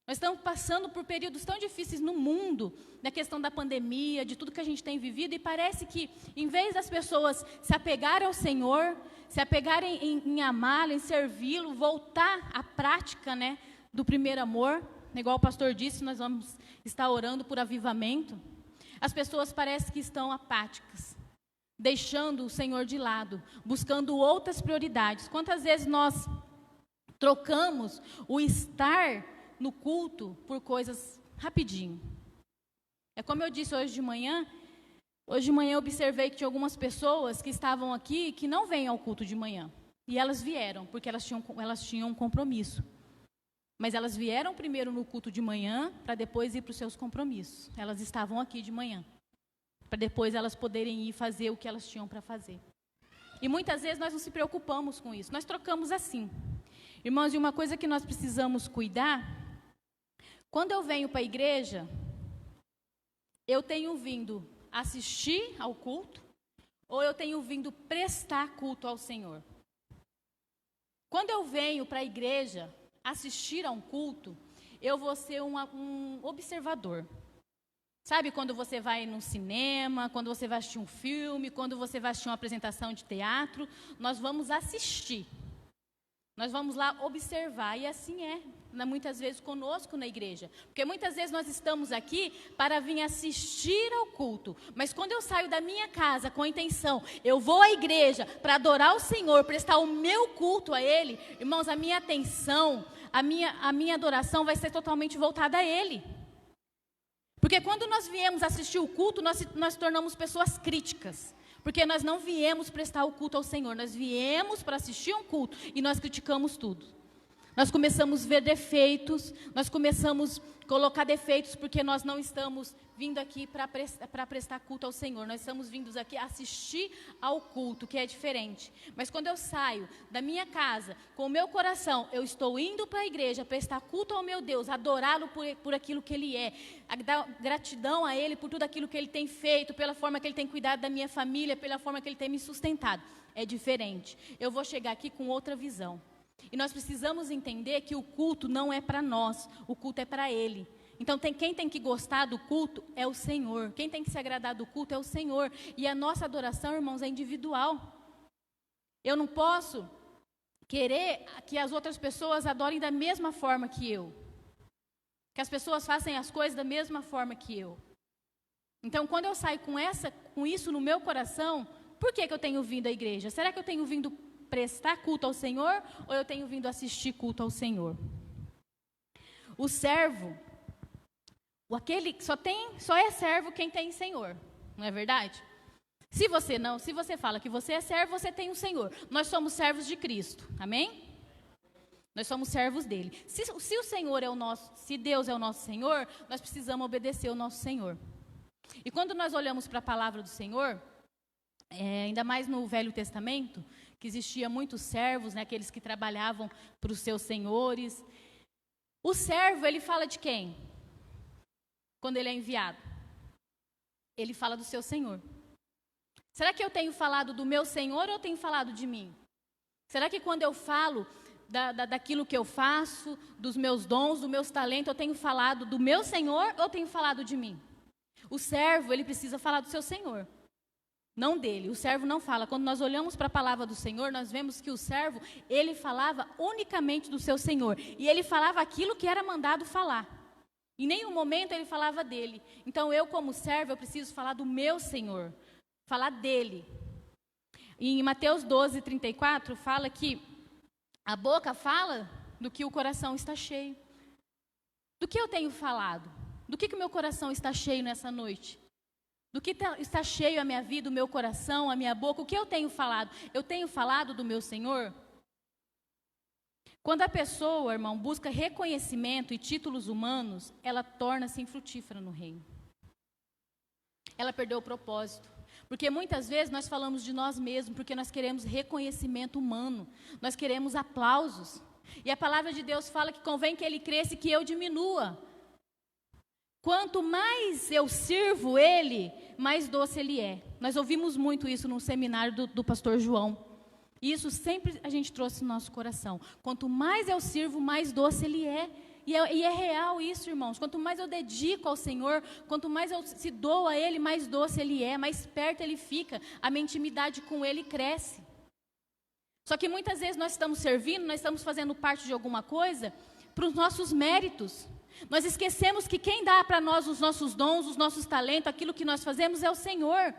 nós estamos passando por períodos tão difíceis no mundo, na questão da pandemia, de tudo que a gente tem vivido, e parece que, em vez das pessoas se apegarem ao Senhor, se apegarem em amá-lo, em servi-lo, voltar à prática, né, do primeiro amor, igual o pastor disse, nós vamos estar orando por avivamento, as pessoas parecem que estão apáticas, deixando o Senhor de lado, buscando outras prioridades. Quantas vezes nós trocamos o estar no culto por coisas rapidinho. É como eu disse hoje de manhã eu observei que tinha algumas pessoas que estavam aqui que não vêm ao culto de manhã. E elas vieram, porque elas tinham um compromisso. Mas elas vieram primeiro no culto de manhã, para depois ir para os seus compromissos. Elas estavam aqui de manhã, para depois elas poderem ir fazer o que elas tinham para fazer. E muitas vezes nós não se preocupamos com isso, nós trocamos assim. Irmãos, e uma coisa que nós precisamos cuidar, quando eu venho para a igreja, eu tenho vindo assistir ao culto, ou eu tenho vindo prestar culto ao Senhor. Quando eu venho para a igreja assistir a um culto, eu vou ser um observador. Sabe quando você vai num cinema, quando você vai assistir um filme, quando você vai assistir uma apresentação de teatro, nós vamos assistir. Nós vamos lá observar, e assim é, muitas vezes conosco na igreja. Porque muitas vezes nós estamos aqui para vir assistir ao culto. Mas quando eu saio da minha casa com a intenção, eu vou à igreja para adorar o Senhor, prestar o meu culto a Ele, irmãos, a minha atenção, a minha adoração vai ser totalmente voltada a Ele. Porque quando nós viemos assistir o culto, nós tornamos pessoas críticas. Porque nós não viemos prestar o culto ao Senhor, nós viemos para assistir um culto e nós criticamos tudo. Nós começamos a ver defeitos, nós começamos a colocar defeitos porque nós não estamos vindo aqui para prestar culto ao Senhor. Nós estamos vindos aqui assistir ao culto, que é diferente. Mas quando eu saio da minha casa, com o meu coração, eu estou indo para a igreja, prestar culto ao meu Deus, adorá-lo por aquilo que Ele é, dar gratidão a Ele por tudo aquilo que Ele tem feito, pela forma que Ele tem cuidado da minha família, pela forma que Ele tem me sustentado. É diferente. Eu vou chegar aqui com outra visão. E nós precisamos entender que o culto não é para nós, o culto é para Ele. Então, quem tem que gostar do culto é o Senhor. Quem tem que se agradar do culto é o Senhor. E a nossa adoração, irmãos, é individual. Eu não posso querer que as outras pessoas adorem da mesma forma que eu. Que as pessoas façam as coisas da mesma forma que eu. Então, quando eu saio com isso no meu coração, por que eu tenho vindo à igreja? Será que eu tenho vindo prestar culto ao Senhor ou eu tenho vindo assistir culto ao Senhor? O servo, aquele só é servo quem tem Senhor, não é verdade? Se você fala que você é servo, você tem um Senhor. Nós somos servos de Cristo, amém? Nós somos servos dele. Se o Senhor é o nosso, se Deus é o nosso Senhor, nós precisamos obedecer ao nosso Senhor. E quando nós olhamos para a palavra do Senhor, ainda mais no Velho Testamento, que existia muitos servos, né, aqueles que trabalhavam para os seus senhores. O servo, ele fala de quem? Quando ele é enviado. Ele fala do seu Senhor. Será que eu tenho falado do meu Senhor ou eu tenho falado de mim? Será que quando eu falo daquilo que eu faço, dos meus dons, dos meus talentos, eu tenho falado do meu Senhor ou eu tenho falado de mim? O servo, ele precisa falar do seu Senhor, não dele. O servo não fala. Quando nós olhamos para a palavra do Senhor, nós vemos que o servo, ele falava unicamente do seu Senhor. E ele falava aquilo que era mandado falar. Em nenhum momento ele falava dele. Então eu, como servo, eu preciso falar do meu Senhor, falar dele. E em Mateus 12:34 fala que a boca fala do que o coração está cheio. Do que eu tenho falado? Do que o meu coração está cheio nessa noite? Do que está cheio a minha vida, o meu coração, a minha boca? O que eu tenho falado? Eu tenho falado do meu Senhor? Quando a pessoa, irmão, busca reconhecimento e títulos humanos, ela torna-se infrutífera no reino. Ela perdeu o propósito. Porque muitas vezes nós falamos de nós mesmos, porque nós queremos reconhecimento humano, nós queremos aplausos. E a palavra de Deus fala que convém que Ele cresça e que eu diminua. Quanto mais eu sirvo Ele, mais doce Ele é. Nós ouvimos muito isso no seminário do pastor João. E isso sempre a gente trouxe no nosso coração. Quanto mais eu sirvo, mais doce Ele é. E é real isso, irmãos. Quanto mais eu dedico ao Senhor, quanto mais eu se dou a Ele, mais doce Ele é, mais perto Ele fica. A minha intimidade com Ele cresce. Só que muitas vezes nós estamos servindo, nós estamos fazendo parte de alguma coisa para os nossos méritos. Nós esquecemos que quem dá para nós os nossos dons, os nossos talentos, aquilo que nós fazemos é o Senhor.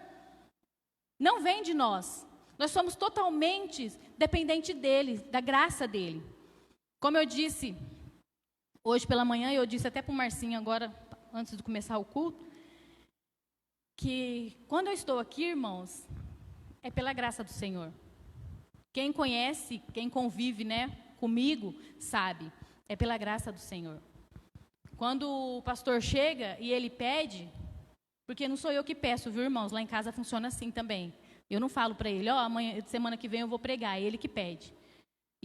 Não vem de nós. Nós somos totalmente dependentes dEle, da graça dEle. Como eu disse hoje pela manhã, eu disse até para o Marcinho agora, antes de começar o culto, que quando eu estou aqui, irmãos, é pela graça do Senhor. Quem conhece, quem convive, né, comigo, sabe, é pela graça do Senhor. Quando o pastor chega e ele pede, porque não sou eu que peço, viu, irmãos? Lá em casa funciona assim também. Eu não falo para ele, amanhã, semana que vem eu vou pregar, é ele que pede.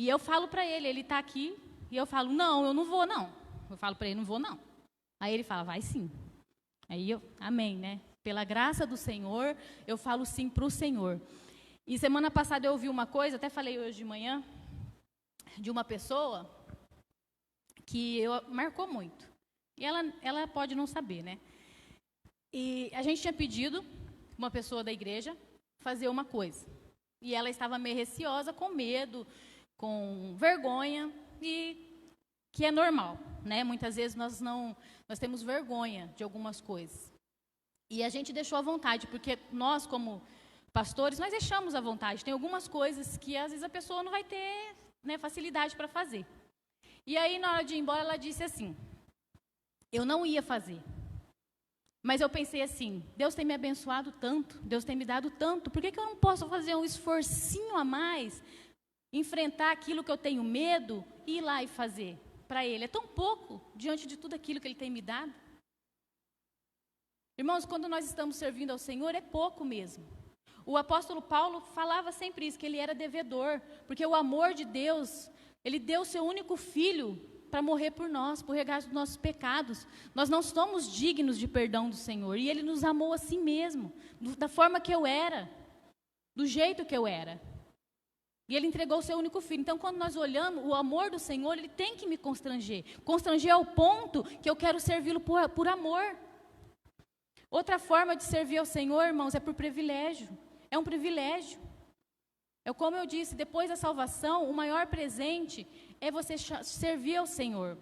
E eu falo para ele, ele está aqui, e eu falo, não, eu não vou, não. Eu falo para ele, não vou, não. Aí ele fala, vai sim. Aí eu, amém, né? Pela graça do Senhor, eu falo sim para o Senhor. E semana passada eu ouvi uma coisa, até falei hoje de manhã, de uma pessoa que marcou muito. E ela pode não saber, né? E a gente tinha pedido, uma pessoa da igreja, fazer uma coisa. E ela estava meio receosa, com medo, com vergonha, e que é normal, né? Muitas vezes nós temos vergonha de algumas coisas. E a gente deixou à vontade, porque nós, como pastores, nós deixamos à vontade. Tem algumas coisas que, às vezes, a pessoa não vai ter, né, facilidade para fazer. E aí, na hora de ir embora, ela disse assim, eu não ia fazer. Mas eu pensei assim, Deus tem me abençoado tanto, Deus tem me dado tanto, por que eu não posso fazer um esforcinho a mais, enfrentar aquilo que eu tenho medo e ir lá e fazer para Ele? É tão pouco diante de tudo aquilo que Ele tem me dado. Irmãos, quando nós estamos servindo ao Senhor, é pouco mesmo. O apóstolo Paulo falava sempre isso, que ele era devedor, porque o amor de Deus, Ele deu o seu único filho para morrer por nós, por regar os nossos pecados. Nós não somos dignos de perdão do Senhor, e Ele nos amou assim mesmo, da forma que eu era, do jeito que eu era. E Ele entregou o seu único filho. Então, quando nós olhamos, o amor do Senhor, Ele tem que me constranger. Constranger ao ponto que eu quero servi-lo por amor. Outra forma de servir ao Senhor, irmãos, é por privilégio. É um privilégio. É como eu disse, depois da salvação, o maior presente é você servir ao Senhor.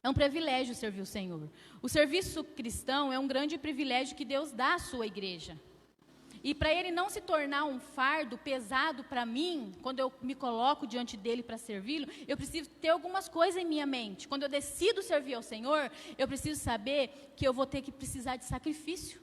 É um privilégio servir o Senhor. O serviço cristão é um grande privilégio que Deus dá à sua igreja. E para ele não se tornar um fardo pesado para mim, quando eu me coloco diante dele para servi-lo, eu preciso ter algumas coisas em minha mente. Quando eu decido servir ao Senhor, eu preciso saber que eu vou ter que precisar de sacrifício.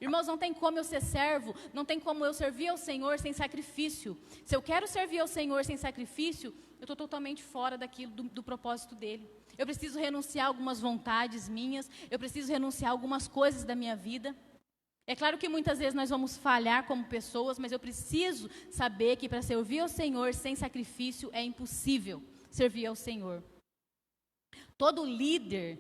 Irmãos, não tem como eu ser servo, não tem como eu servir ao Senhor sem sacrifício. Se eu quero servir ao Senhor sem sacrifício, eu estou totalmente fora daquilo, do propósito dele. Eu preciso renunciar a algumas vontades minhas, eu preciso renunciar a algumas coisas da minha vida. É claro que muitas vezes nós vamos falhar como pessoas, mas eu preciso saber que para servir ao Senhor sem sacrifício é impossível servir ao Senhor. Todo líder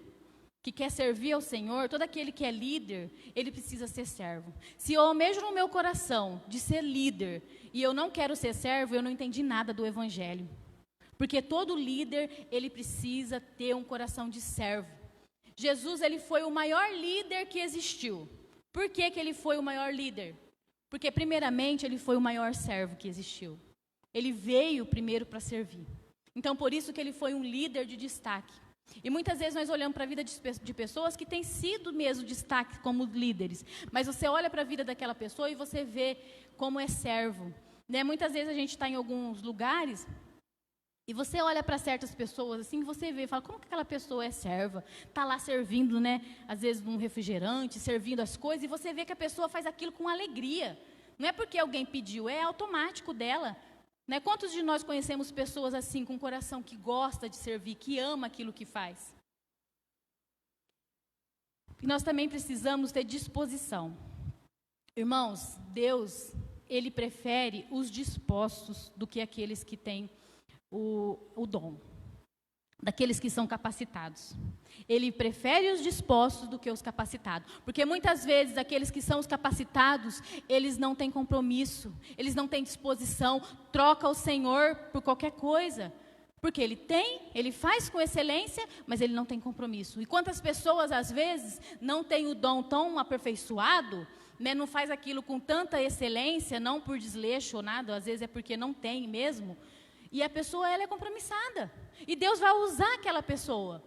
que quer servir ao Senhor, todo aquele que é líder, ele precisa ser servo. Se eu almejo no meu coração de ser líder e eu não quero ser servo, eu não entendi nada do Evangelho. Porque todo líder, ele precisa ter um coração de servo. Jesus, ele foi o maior líder que existiu. Por que ele foi o maior líder? Porque, primeiramente, ele foi o maior servo que existiu. Ele veio primeiro para servir. Então, por isso que ele foi um líder de destaque. E muitas vezes nós olhamos para a vida de pessoas que têm sido mesmo destaque como líderes. Mas você olha para a vida daquela pessoa e você vê como é servo. Né? Muitas vezes a gente está em alguns lugares e você olha para certas pessoas assim, você vê e fala, como que aquela pessoa é serva? Está lá servindo, né? Às vezes num refrigerante, servindo as coisas, e você vê que a pessoa faz aquilo com alegria. Não é porque alguém pediu, é automático dela. Né? Quantos de nós conhecemos pessoas assim, com um coração que gosta de servir, que ama aquilo que faz? E nós também precisamos ter disposição. Irmãos, Deus, Ele prefere os dispostos do que aqueles que têm o dom, daqueles que são capacitados. Ele prefere os dispostos do que os capacitados, porque muitas vezes aqueles que são os capacitados, eles não têm compromisso, eles não têm disposição, troca o Senhor por qualquer coisa, porque ele faz com excelência, mas ele não tem compromisso. E quantas pessoas às vezes não têm o dom tão aperfeiçoado, né, não faz aquilo com tanta excelência, não por desleixo ou nada, às vezes é porque não tem mesmo. E a pessoa, ela é compromissada. E Deus vai usar aquela pessoa.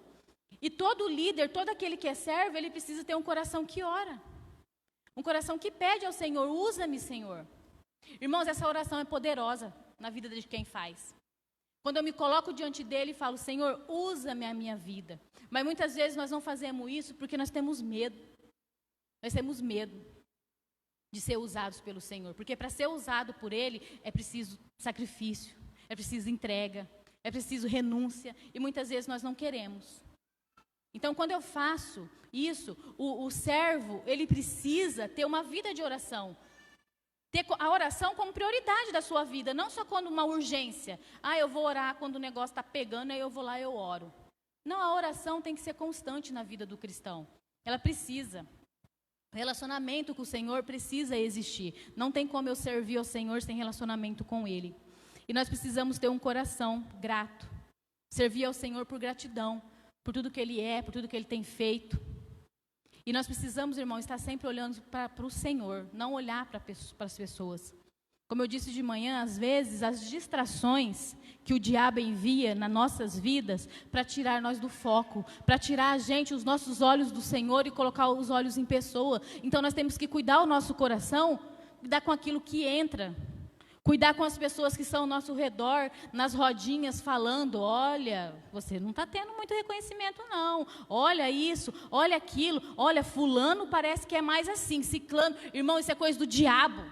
E todo líder, todo aquele que é servo, ele precisa ter um coração que ora. Um coração que pede ao Senhor, usa-me, Senhor. Irmãos, essa oração é poderosa na vida de quem faz. Quando eu me coloco diante dele e falo, Senhor, usa-me a minha vida. Mas muitas vezes nós não fazemos isso porque nós temos medo. Nós temos medo de ser usados pelo Senhor. Porque para ser usado por Ele é preciso sacrifício, é preciso entrega, é preciso renúncia. E muitas vezes nós não queremos. Então, quando eu faço isso, o servo, ele precisa ter uma vida de oração. Ter a oração como prioridade da sua vida, não só quando uma urgência. Eu vou orar quando o negócio está pegando, aí eu vou lá e eu oro. Não, a oração tem que ser constante na vida do cristão. Ela precisa. O relacionamento com o Senhor precisa existir. Não tem como eu servir ao Senhor sem relacionamento com Ele. E nós precisamos ter um coração grato. Servir ao Senhor por gratidão, por tudo que Ele é, por tudo que Ele tem feito. E nós precisamos, irmão, estar sempre olhando para o Senhor, não olhar para as pessoas. Como eu disse de manhã, às vezes, as distrações que o diabo envia nas nossas vidas para tirar nós do foco, para tirar a gente, os nossos olhos do Senhor e colocar os olhos em pessoa. Então, nós temos que cuidar o nosso coração, cuidar com aquilo que entra, cuidar com as pessoas que estão ao nosso redor, nas rodinhas, falando, olha, você não está tendo muito reconhecimento não, olha isso, olha aquilo, olha, fulano parece que é mais assim, ciclano, irmão, isso é coisa do diabo.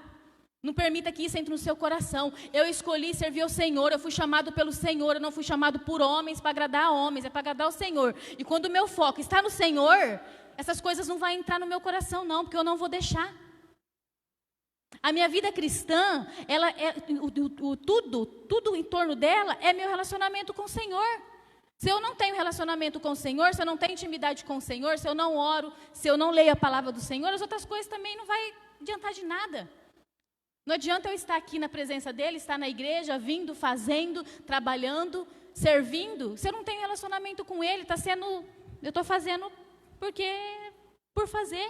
Não permita que isso entre no seu coração. Eu escolhi servir ao Senhor, eu fui chamado pelo Senhor, eu não fui chamado por homens para agradar a homens, é para agradar ao Senhor. E quando o meu foco está no Senhor, essas coisas não vão entrar no meu coração não, porque eu não vou deixar. A minha vida cristã, ela é, tudo em torno dela é meu relacionamento com o Senhor. Se eu não tenho relacionamento com o Senhor, se eu não tenho intimidade com o Senhor, se eu não oro, se eu não leio a palavra do Senhor, as outras coisas também não vai adiantar de nada. Não adianta eu estar aqui na presença dEle, estar na igreja, vindo, fazendo, trabalhando, servindo. Se eu não tenho relacionamento com Ele, eu estou fazendo por fazer.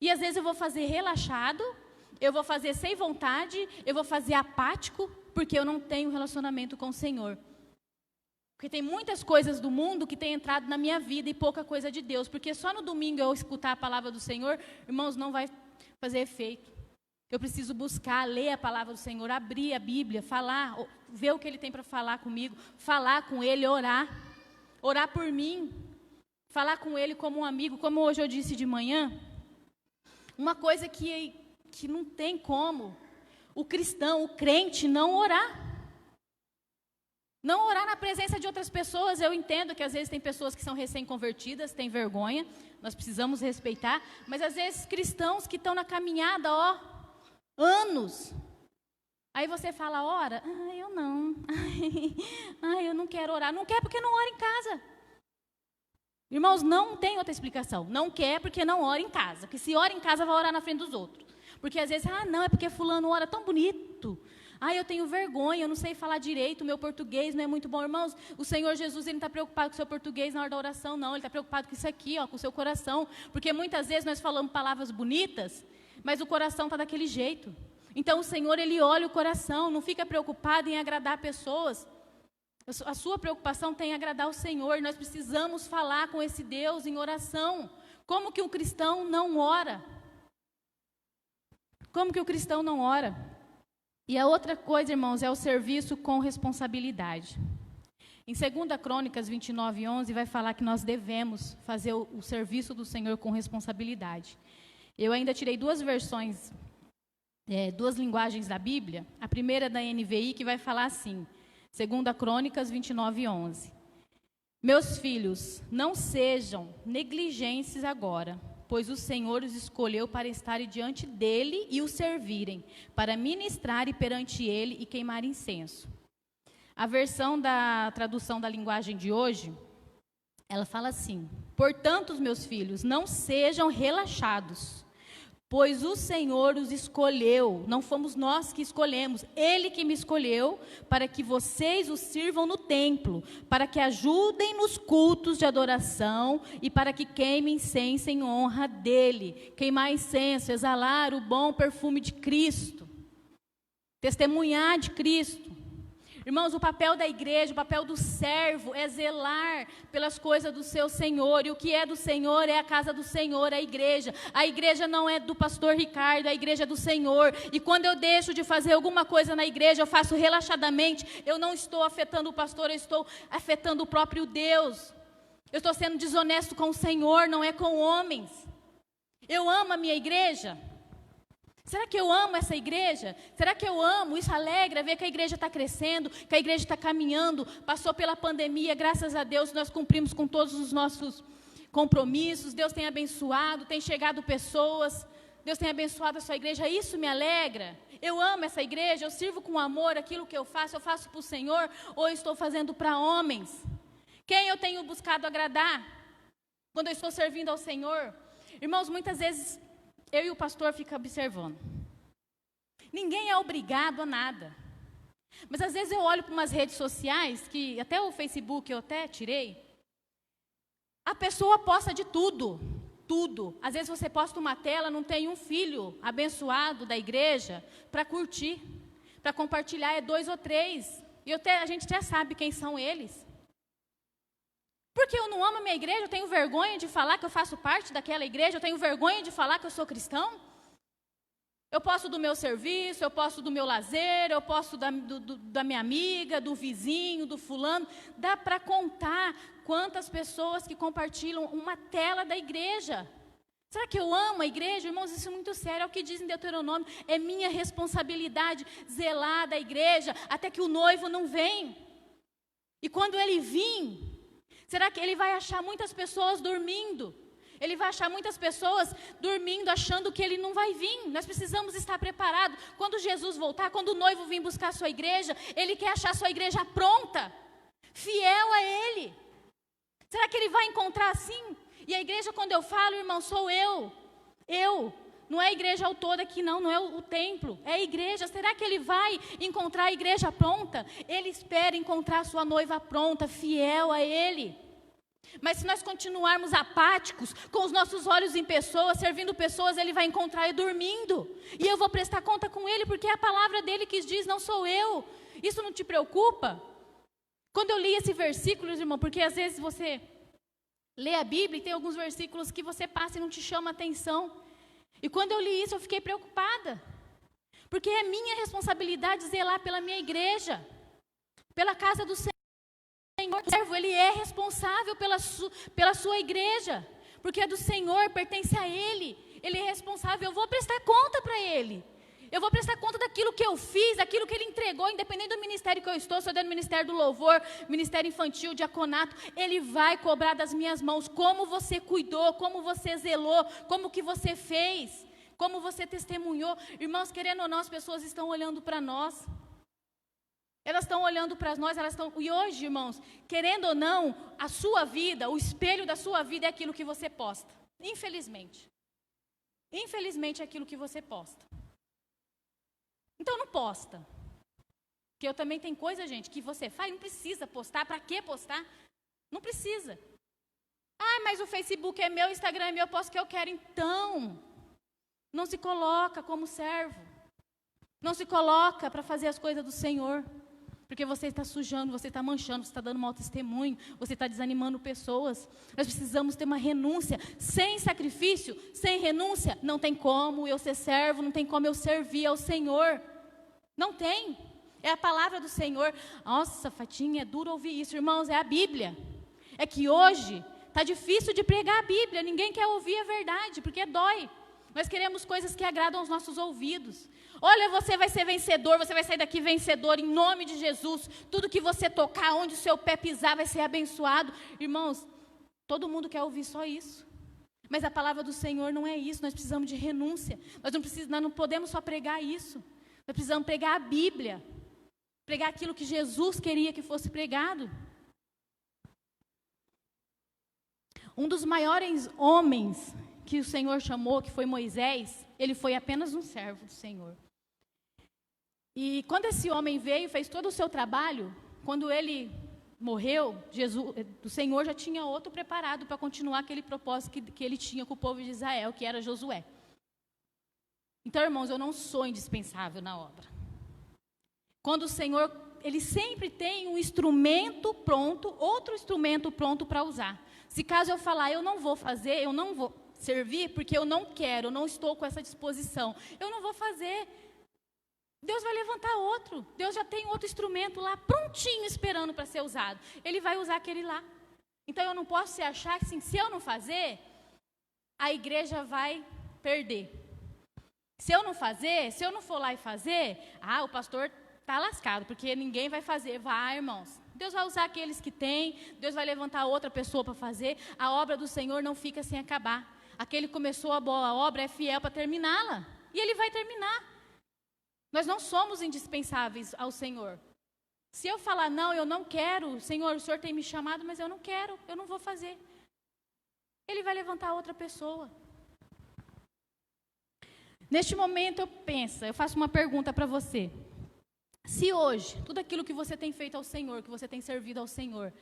E às vezes eu vou fazer relaxado, eu vou fazer sem vontade, eu vou fazer apático, porque eu não tenho relacionamento com o Senhor. Porque tem muitas coisas do mundo que têm entrado na minha vida e pouca coisa de Deus. Porque só no domingo eu escutar a palavra do Senhor, irmãos, não vai fazer efeito. Eu preciso buscar, ler a palavra do Senhor, abrir a Bíblia, falar, ver o que Ele tem para falar comigo, falar com Ele, orar por mim, falar com Ele como um amigo, como hoje eu disse de manhã. Uma coisa que não tem como o cristão, o crente, não orar. Não orar na presença de outras pessoas. Eu entendo que às vezes tem pessoas que são recém-convertidas, têm vergonha, nós precisamos respeitar, mas às vezes cristãos que estão na caminhada, anos. Aí você fala, ora? Eu não. Eu não quero orar. Não quer porque não ora em casa. Irmãos, não tem outra explicação. Não quer porque não ora em casa. Porque se ora em casa, vai orar na frente dos outros. Porque às vezes, não, é porque fulano ora tão bonito. Eu tenho vergonha, eu não sei falar direito, o meu português não é muito bom. Irmãos, o Senhor Jesus, Ele não está preocupado com o seu português na hora da oração, não. Ele está preocupado com isso aqui, com o seu coração. Porque muitas vezes nós falamos palavras bonitas, mas o coração está daquele jeito. Então o Senhor, Ele olha o coração, não fica preocupado em agradar pessoas. A sua preocupação tem em agradar o Senhor. Nós precisamos falar com esse Deus em oração. Como que um cristão não ora? Como que o cristão não ora? E a outra coisa, irmãos, é o serviço com responsabilidade. Em 2 Crônicas 29:11 vai falar que nós devemos fazer o serviço do Senhor com responsabilidade. Eu ainda tirei duas versões, duas linguagens da Bíblia. A primeira é da NVI, que vai falar assim, 2 Crônicas 29:11. Meus filhos, não sejam negligentes agora, pois o Senhor os escolheu para estarem diante dele e o servirem, para ministrarem perante ele e queimar incenso. A versão da tradução da linguagem de hoje, ela fala assim: portanto, meus filhos, não sejam relaxados, pois o Senhor os escolheu, não fomos nós que escolhemos, Ele que me escolheu, para que vocês o sirvam no templo, para que ajudem nos cultos de adoração e para que queimem incenso em honra dEle. Queimar incenso, exalar o bom perfume de Cristo, testemunhar de Cristo. Irmãos, o papel da igreja, o papel do servo é zelar pelas coisas do seu Senhor. E o que é do Senhor é a casa do Senhor, a igreja. A igreja não é do pastor Ricardo, a igreja é do Senhor. E quando eu deixo de fazer alguma coisa na igreja, eu faço relaxadamente, eu não estou afetando o pastor, eu estou afetando o próprio Deus. Eu estou sendo desonesto com o Senhor, não é com homens. Eu amo a minha igreja? Será que eu amo essa igreja? Será que eu amo? Isso alegra ver que a igreja está crescendo, que a igreja está caminhando, passou pela pandemia, graças a Deus nós cumprimos com todos os nossos compromissos, Deus tem abençoado, tem chegado pessoas, Deus tem abençoado a sua igreja, isso me alegra. Eu amo essa igreja, eu sirvo com amor aquilo que eu faço para o Senhor, ou eu estou fazendo para homens? Quem eu tenho buscado agradar quando eu estou servindo ao Senhor? Irmãos, muitas vezes eu e o pastor ficam observando. Ninguém é obrigado a nada. Mas às vezes eu olho para umas redes sociais, que até o Facebook eu até tirei. A pessoa posta de tudo, tudo. Às vezes você posta uma tela, não tem um filho abençoado da igreja para curtir, para compartilhar, é 2 ou 3. E a gente já sabe quem são eles. Porque eu não amo a minha igreja, eu tenho vergonha de falar que eu faço parte daquela igreja, eu tenho vergonha de falar que eu sou cristão. Eu posso do meu serviço, eu posso do meu lazer, eu posso da minha amiga, do vizinho, do fulano. Dá para contar quantas pessoas que compartilham uma tela da igreja. Será que eu amo a igreja? Irmãos, isso é muito sério, é o que diz em Deuteronômio. É minha responsabilidade zelar da igreja até que o noivo não vem. E quando ele vir, será que ele vai achar muitas pessoas dormindo? Ele vai achar muitas pessoas dormindo, achando que ele não vai vir. Nós precisamos estar preparados. Quando Jesus voltar, quando o noivo vir buscar a sua igreja, ele quer achar a sua igreja pronta, fiel a ele. Será que ele vai encontrar assim? E a igreja, quando eu falo, irmão, sou eu. Eu. Não é a igreja ao todo aqui, não é o templo, é a igreja. Será que ele vai encontrar a igreja pronta? Ele espera encontrar a sua noiva pronta, fiel a ele. Mas se nós continuarmos apáticos, com os nossos olhos em pessoas, servindo pessoas, ele vai encontrar eu dormindo. E eu vou prestar conta com ele, porque é a palavra dele que diz, não sou eu. Isso não te preocupa? Quando eu li esse versículo, irmão, porque às vezes você lê a Bíblia e tem alguns versículos que você passa e não te chama atenção. E quando eu li isso, eu fiquei preocupada. Porque é minha responsabilidade zelar pela minha igreja, pela casa do Senhor. O servo, ele é responsável pela sua igreja, porque é do Senhor, pertence a Ele. Ele é responsável, eu vou prestar conta para Ele. Eu vou prestar conta daquilo que eu fiz, daquilo que Ele entregou, independente do ministério que eu estou, se eu der no ministério do louvor, ministério infantil, diaconato, Ele vai cobrar das minhas mãos como você cuidou, como você zelou, como que você fez, como você testemunhou. Irmãos, querendo ou não, as pessoas estão olhando para nós. Elas estão olhando para nós, e hoje, irmãos, querendo ou não, a sua vida, o espelho da sua vida é aquilo que você posta. Infelizmente. Infelizmente é aquilo que você posta. Então não posta. Porque eu também tenho coisa, gente, que você faz, não precisa postar. Para que postar? Não precisa. Ah, mas o Facebook é meu, o Instagram é meu, eu posto o que eu quero. Então, não se coloca como servo. Não se coloca para fazer as coisas do Senhor. Porque você está sujando, você está manchando, você está dando mau testemunho, você está desanimando pessoas. Nós precisamos ter uma renúncia. Sem sacrifício, sem renúncia, não tem como eu ser servo, não tem como eu servir ao Senhor. Não tem. É a palavra do Senhor. Nossa, Fatinha, é duro ouvir isso. Irmãos, é a Bíblia. É que hoje está difícil de pregar a Bíblia. Ninguém quer ouvir a verdade, porque dói. Nós queremos coisas que agradam aos nossos ouvidos. Olha, você vai ser vencedor, você vai sair daqui vencedor em nome de Jesus. Tudo que você tocar, onde o seu pé pisar, vai ser abençoado. Irmãos, todo mundo quer ouvir só isso. Mas a palavra do Senhor não é isso, nós precisamos de renúncia. Nós não podemos só pregar isso. Nós precisamos pregar a Bíblia. Pregar aquilo que Jesus queria que fosse pregado. Um dos maiores homens que o Senhor chamou, que foi Moisés, ele foi apenas um servo do Senhor. E quando esse homem veio, fez todo o seu trabalho, quando ele morreu, o Senhor já tinha outro preparado para continuar aquele propósito que ele tinha com o povo de Israel, que era Josué. Então, irmãos, eu não sou indispensável na obra. Quando o Senhor ele sempre tem um instrumento pronto, outro instrumento pronto para usar. Se caso eu falar, eu não vou fazer, eu não vou servir, porque eu não quero, eu não estou com essa disposição, eu não vou fazer. Deus vai levantar outro. Deus já tem outro instrumento lá, prontinho, esperando para ser usado. Ele vai usar aquele lá. Então, eu não posso se achar que, assim, se eu não fazer, a igreja vai perder. Se eu não fazer, se eu não for lá e fazer, o pastor está lascado, porque ninguém vai fazer. Vai, irmãos. Deus vai usar aqueles que têm, Deus vai levantar outra pessoa para fazer. A obra do Senhor não fica sem acabar. Aquele que começou a boa obra é fiel para terminá-la. E ele vai terminar. Nós não somos indispensáveis ao Senhor. Se eu falar, não, eu não quero, Senhor, o Senhor tem me chamado, mas eu não quero, eu não vou fazer. Ele vai levantar outra pessoa. Neste momento eu faço uma pergunta para você. Se hoje, tudo aquilo que você tem feito ao Senhor, que você tem servido ao Senhor,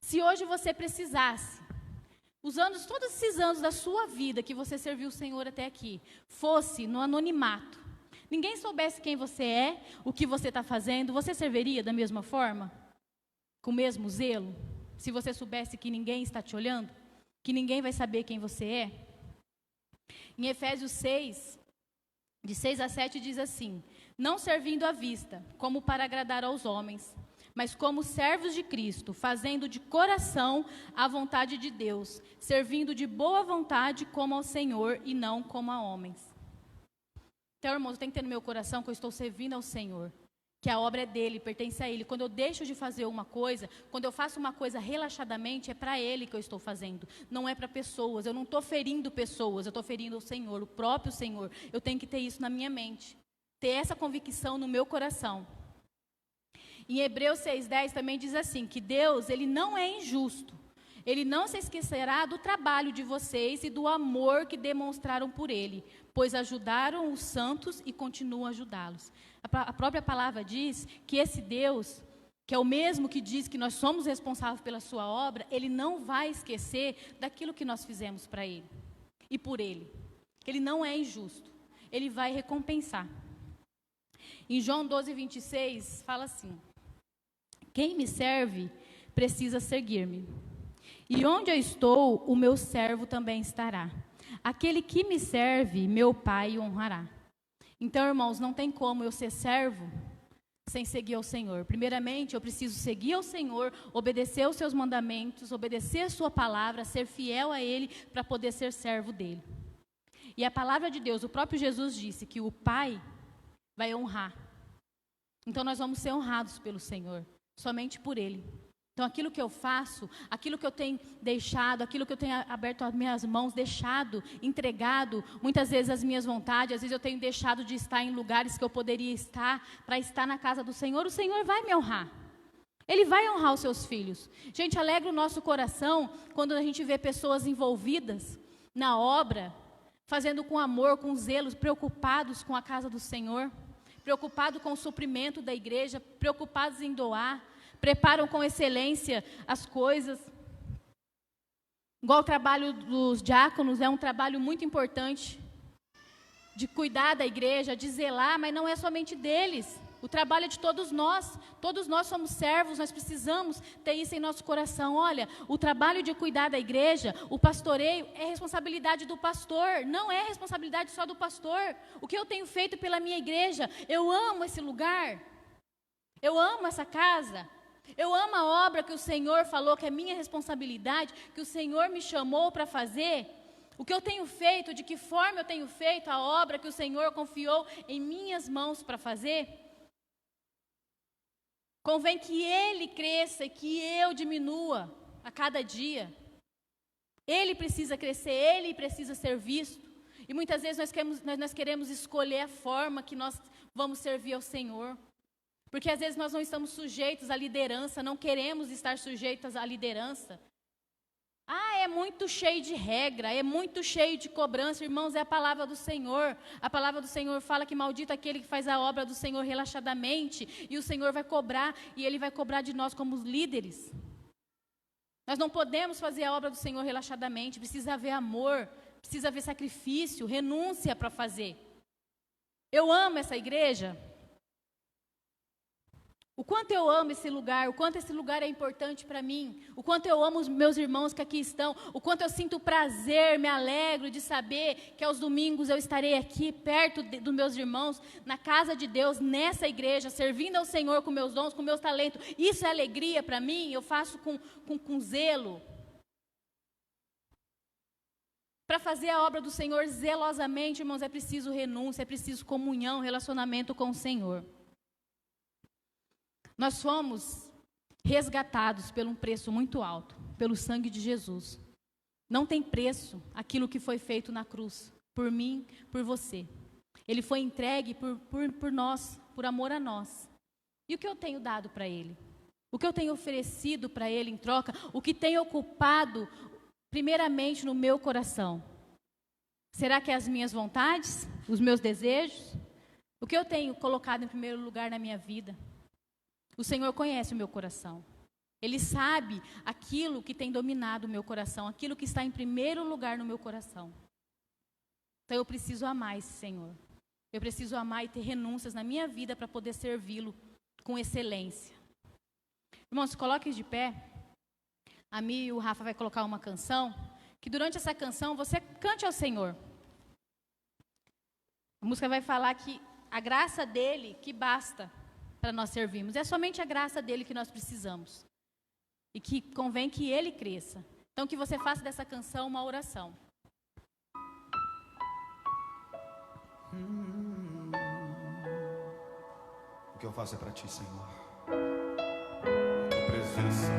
se hoje você precisasse, todos esses anos da sua vida que você serviu o Senhor até aqui, fosse no anonimato, ninguém soubesse quem você é, o que você está fazendo, você serviria da mesma forma? Com o mesmo zelo? Se você soubesse que ninguém está te olhando? Que ninguém vai saber quem você é? Em Efésios 6, de 6 a 7, diz assim: não servindo à vista, como para agradar aos homens, mas como servos de Cristo, fazendo de coração a vontade de Deus, servindo de boa vontade como ao Senhor e não como a homens. Então, irmãos, tem que ter no meu coração que eu estou servindo ao Senhor, que a obra é dele, pertence a ele. Quando eu deixo de fazer uma coisa, quando eu faço uma coisa relaxadamente, é para ele que eu estou fazendo, não é para pessoas. Eu não estou ferindo pessoas, eu estou ferindo o Senhor, o próprio Senhor. Eu tenho que ter isso na minha mente, ter essa convicção no meu coração. Em Hebreus 6,10 também diz assim, que Deus, ele não é injusto. Ele não se esquecerá do trabalho de vocês e do amor que demonstraram por ele, pois ajudaram os santos e continuam a ajudá-los. A própria palavra diz que esse Deus, que é o mesmo que diz que nós somos responsáveis pela sua obra, ele não vai esquecer daquilo que nós fizemos para ele e por ele. Ele não é injusto, ele vai recompensar. Em João 12:26 fala assim: quem me serve precisa seguir-me. E onde eu estou, o meu servo também estará. Aquele que me serve, meu Pai honrará. Então, irmãos, não tem como eu ser servo sem seguir ao Senhor. Primeiramente, eu preciso seguir ao Senhor, obedecer aos seus mandamentos, obedecer a sua palavra, ser fiel a Ele para poder ser servo dEle. E a palavra de Deus, o próprio Jesus disse que o Pai vai honrar. Então, nós vamos ser honrados pelo Senhor, somente por Ele. Então, aquilo que eu faço, aquilo que eu tenho deixado, aquilo que eu tenho aberto as minhas mãos, deixado, entregado, muitas vezes as minhas vontades, às vezes eu tenho deixado de estar em lugares que eu poderia estar, para estar na casa do Senhor, o Senhor vai me honrar. Ele vai honrar os seus filhos. Gente, alegra o nosso coração quando a gente vê pessoas envolvidas na obra, fazendo com amor, com zelo, preocupados com a casa do Senhor, preocupados com o suprimento da igreja, preocupados em doar, preparam com excelência as coisas. Igual o trabalho dos diáconos, é um trabalho muito importante, de cuidar da igreja, de zelar, mas não é somente deles. O trabalho é de todos nós somos servos, nós precisamos ter isso em nosso coração. Olha, o trabalho de cuidar da igreja, o pastoreio, é responsabilidade do pastor, não é responsabilidade só do pastor. O que eu tenho feito pela minha igreja, eu amo esse lugar, eu amo essa casa, eu amo a obra que o Senhor falou que é minha responsabilidade, que o Senhor me chamou para fazer. O que eu tenho feito, de que forma eu tenho feito a obra que o Senhor confiou em minhas mãos para fazer. Convém que Ele cresça e que eu diminua a cada dia. Ele precisa crescer, Ele precisa ser visto. E muitas vezes nós queremos escolher a forma que nós vamos servir ao Senhor. Porque às vezes nós não estamos sujeitos à liderança, não queremos estar sujeitos à liderança. É muito cheio de regra, é muito cheio de cobrança. Irmãos, é a palavra do Senhor. A palavra do Senhor fala que maldito aquele que faz a obra do Senhor relaxadamente. E o Senhor vai cobrar, e Ele vai cobrar de nós como líderes. Nós não podemos fazer a obra do Senhor relaxadamente. Precisa haver amor, precisa haver sacrifício, renúncia para fazer. Eu amo essa igreja. O quanto eu amo esse lugar, o quanto esse lugar é importante para mim, o quanto eu amo os meus irmãos que aqui estão, o quanto eu sinto prazer, me alegro de saber que aos domingos eu estarei aqui, perto dos meus irmãos, na casa de Deus, nessa igreja, servindo ao Senhor com meus dons, com meus talentos. Isso é alegria para mim, eu faço com zelo. Para fazer a obra do Senhor zelosamente, irmãos, é preciso renúncia, é preciso comunhão, relacionamento com o Senhor. Nós fomos resgatados por um preço muito alto, pelo sangue de Jesus. Não tem preço aquilo que foi feito na cruz, por mim, por você. Ele foi entregue por nós, por amor a nós. E o que eu tenho dado para Ele? O que eu tenho oferecido para Ele em troca? O que tem ocupado primeiramente no meu coração? Será que é as minhas vontades? Os meus desejos? O que eu tenho colocado em primeiro lugar na minha vida? O Senhor conhece o meu coração. Ele sabe aquilo que tem dominado o meu coração, aquilo que está em primeiro lugar no meu coração. Então eu preciso amar esse Senhor. Eu preciso amar e ter renúncias na minha vida para poder servi-lo com excelência. Irmãos, coloquem de pé. A Mi e o Rafa vai colocar uma canção, que durante essa canção você cante ao Senhor. A música vai falar que a graça dele que basta para nós servirmos. É somente a graça dele que nós precisamos. E que convém que ele cresça. Então que você faça dessa canção uma oração. O que eu faço é para ti, Senhor. A presença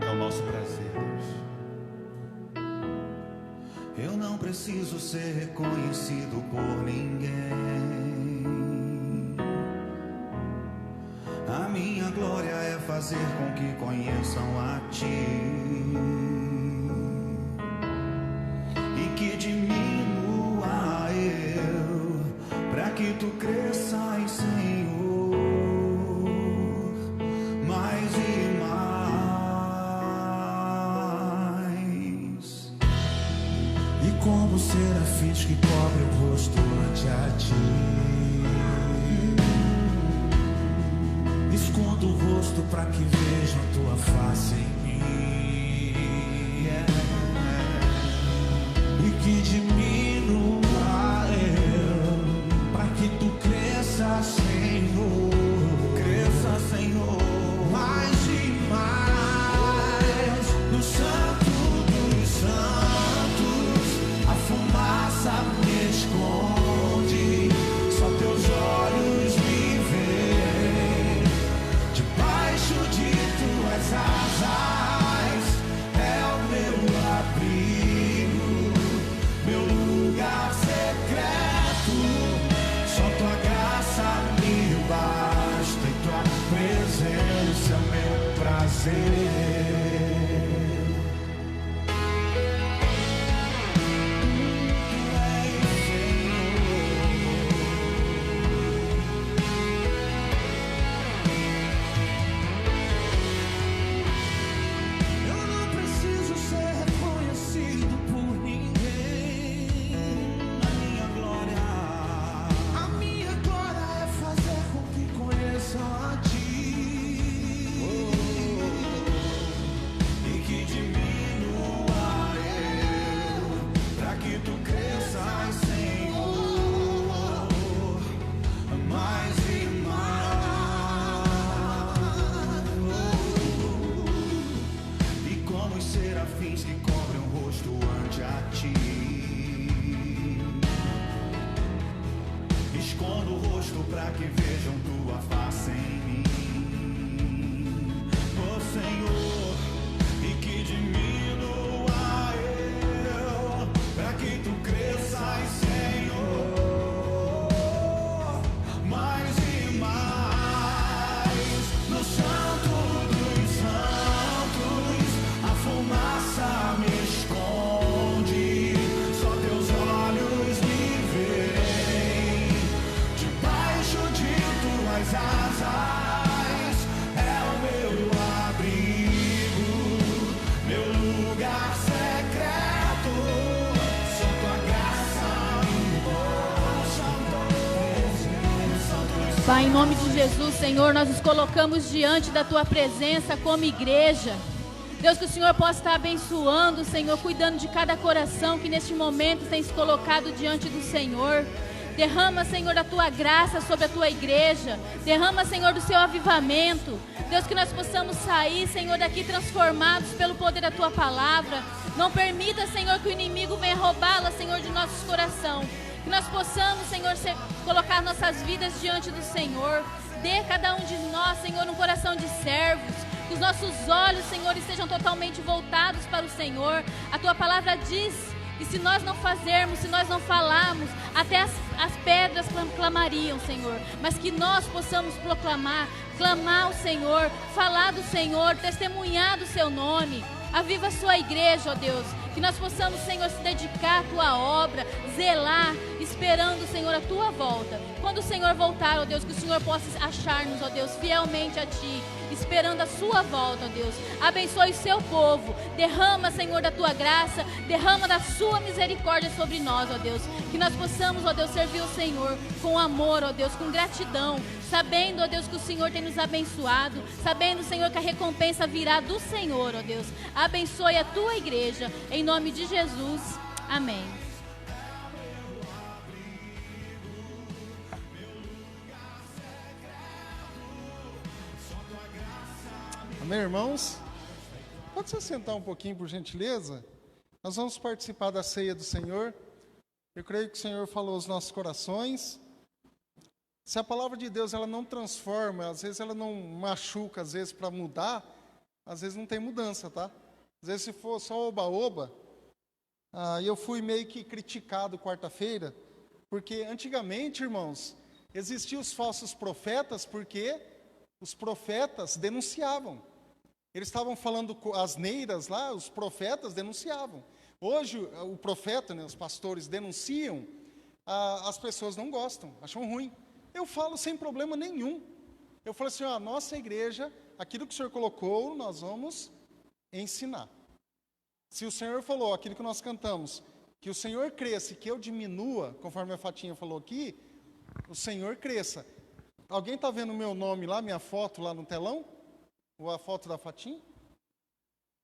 é o nosso prazer, Deus. Eu não preciso ser reconhecido por ninguém. A minha glória é fazer com que conheçam a ti e que diminua eu, para que tu cresças, Senhor, mais e mais. E como serafins que cobre o rosto ante a ti, escondo o rosto para que vejam a tua face em mim, e que diminua eu, para que tu cresças, Senhor, mais e mais. No Santo dos Santos, a fumaça me esconde, só teus olhos me veem. Debaixo de tuas asas é o meu abrigo, meu lugar secreto. Só tua graça me basta e tua presença é meu prazer. Eu não preciso ser reconhecido por ninguém. A minha glória é fazer com que conheçam a ti Pai, em nome de Jesus, Senhor, nós nos colocamos diante da Tua presença como igreja. Deus, que o Senhor possa estar abençoando, Senhor, cuidando de cada coração que neste momento tem se colocado diante do Senhor. Derrama, Senhor, da Tua graça sobre a Tua igreja. Derrama, Senhor, do Seu avivamento. Deus, que nós possamos sair, Senhor, daqui transformados pelo poder da Tua palavra. Não permita, Senhor, que o inimigo venha roubá-la, Senhor, de nossos corações. Que nós possamos, Senhor, colocar nossas vidas diante do Senhor. Dê a cada um de nós, Senhor, um coração de servos. Que os nossos olhos, Senhor, estejam totalmente voltados para o Senhor. A Tua palavra diz que se nós não fazermos, se nós não falarmos, até as pedras clamariam, Senhor. Mas que nós possamos proclamar, clamar ao Senhor, falar do Senhor, testemunhar do Seu nome. Aviva a Sua igreja, ó Deus. Que nós possamos, Senhor, se dedicar à Tua obra, zelar, esperando, Senhor, a Tua volta. Quando o Senhor voltar, ó Deus, que o Senhor possa achar-nos, ó Deus, fielmente a Ti, esperando a Sua volta, ó Deus. Abençoe o Seu povo. Derrama, Senhor, da Tua graça, derrama da Sua misericórdia sobre nós, ó Deus. Que nós possamos, ó Deus, servir o Senhor com amor, ó Deus, com gratidão, sabendo, ó Deus, que o Senhor tem nos abençoado, sabendo, Senhor, que a recompensa virá do Senhor, ó Deus. Abençoe a Tua igreja, em nome de Jesus. Amém. Amém, irmãos? Pode se sentar um pouquinho, por gentileza? Nós vamos participar da ceia do Senhor. Eu creio que o Senhor falou aos nossos corações. Se a palavra de Deus ela não transforma, às vezes ela não machuca, às vezes para mudar, às vezes não tem mudança, tá? Às vezes se for só oba-oba, eu fui meio que criticado quarta-feira, porque antigamente, irmãos, existiam os falsos profetas porque os profetas denunciavam. Eles estavam falando asneiras lá, os profetas denunciavam. Hoje o profeta, né, os pastores denunciam, as pessoas não gostam, acham ruim. Eu falo sem problema nenhum. Eu falo assim, ó, nossa igreja, aquilo que o Senhor colocou, nós vamos ensinar. Se o Senhor falou, aquilo que nós cantamos, que o Senhor cresça e que eu diminua, conforme a Fatinha falou aqui, o Senhor cresça. Alguém está vendo o meu nome lá, minha foto lá no telão? Ou a foto da Fatinha?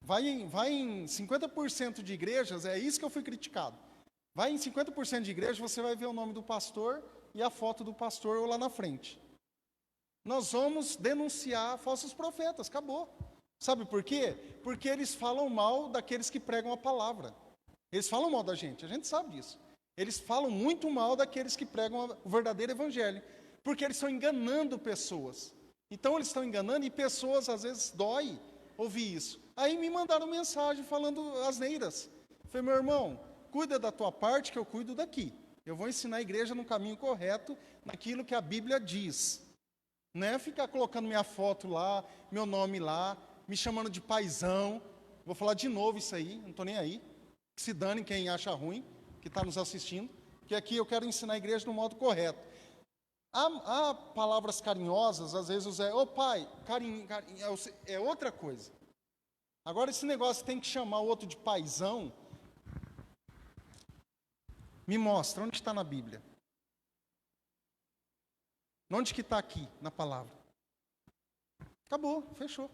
Vai em 50% de igrejas, é isso que eu fui criticado. Vai em 50% de igrejas, você vai ver o nome do pastor e a foto do pastor lá na frente. Nós vamos denunciar falsos profetas, acabou. Sabe por quê? Porque eles falam mal daqueles que pregam a palavra. Eles falam mal da gente, a gente sabe disso. Eles falam muito mal daqueles que pregam o verdadeiro evangelho, porque eles estão enganando pessoas. Então eles estão enganando e pessoas às vezes dói ouvir isso. Aí me mandaram mensagem falando asneiras. Falei, meu irmão, cuida da tua parte que eu cuido daqui. Eu vou ensinar a igreja no caminho correto, naquilo que a Bíblia diz. Não é ficar colocando minha foto lá, meu nome lá, me chamando de paizão. Vou falar de novo isso aí, não estou nem aí. Que se dane quem acha ruim, que está nos assistindo. Porque aqui eu quero ensinar a igreja no modo correto. Há palavras carinhosas, às vezes ô pai, carinho, é outra coisa. Agora esse negócio tem que chamar o outro de paizão. Me mostra, onde está na Bíblia? Onde que está aqui, na palavra? Acabou, fechou.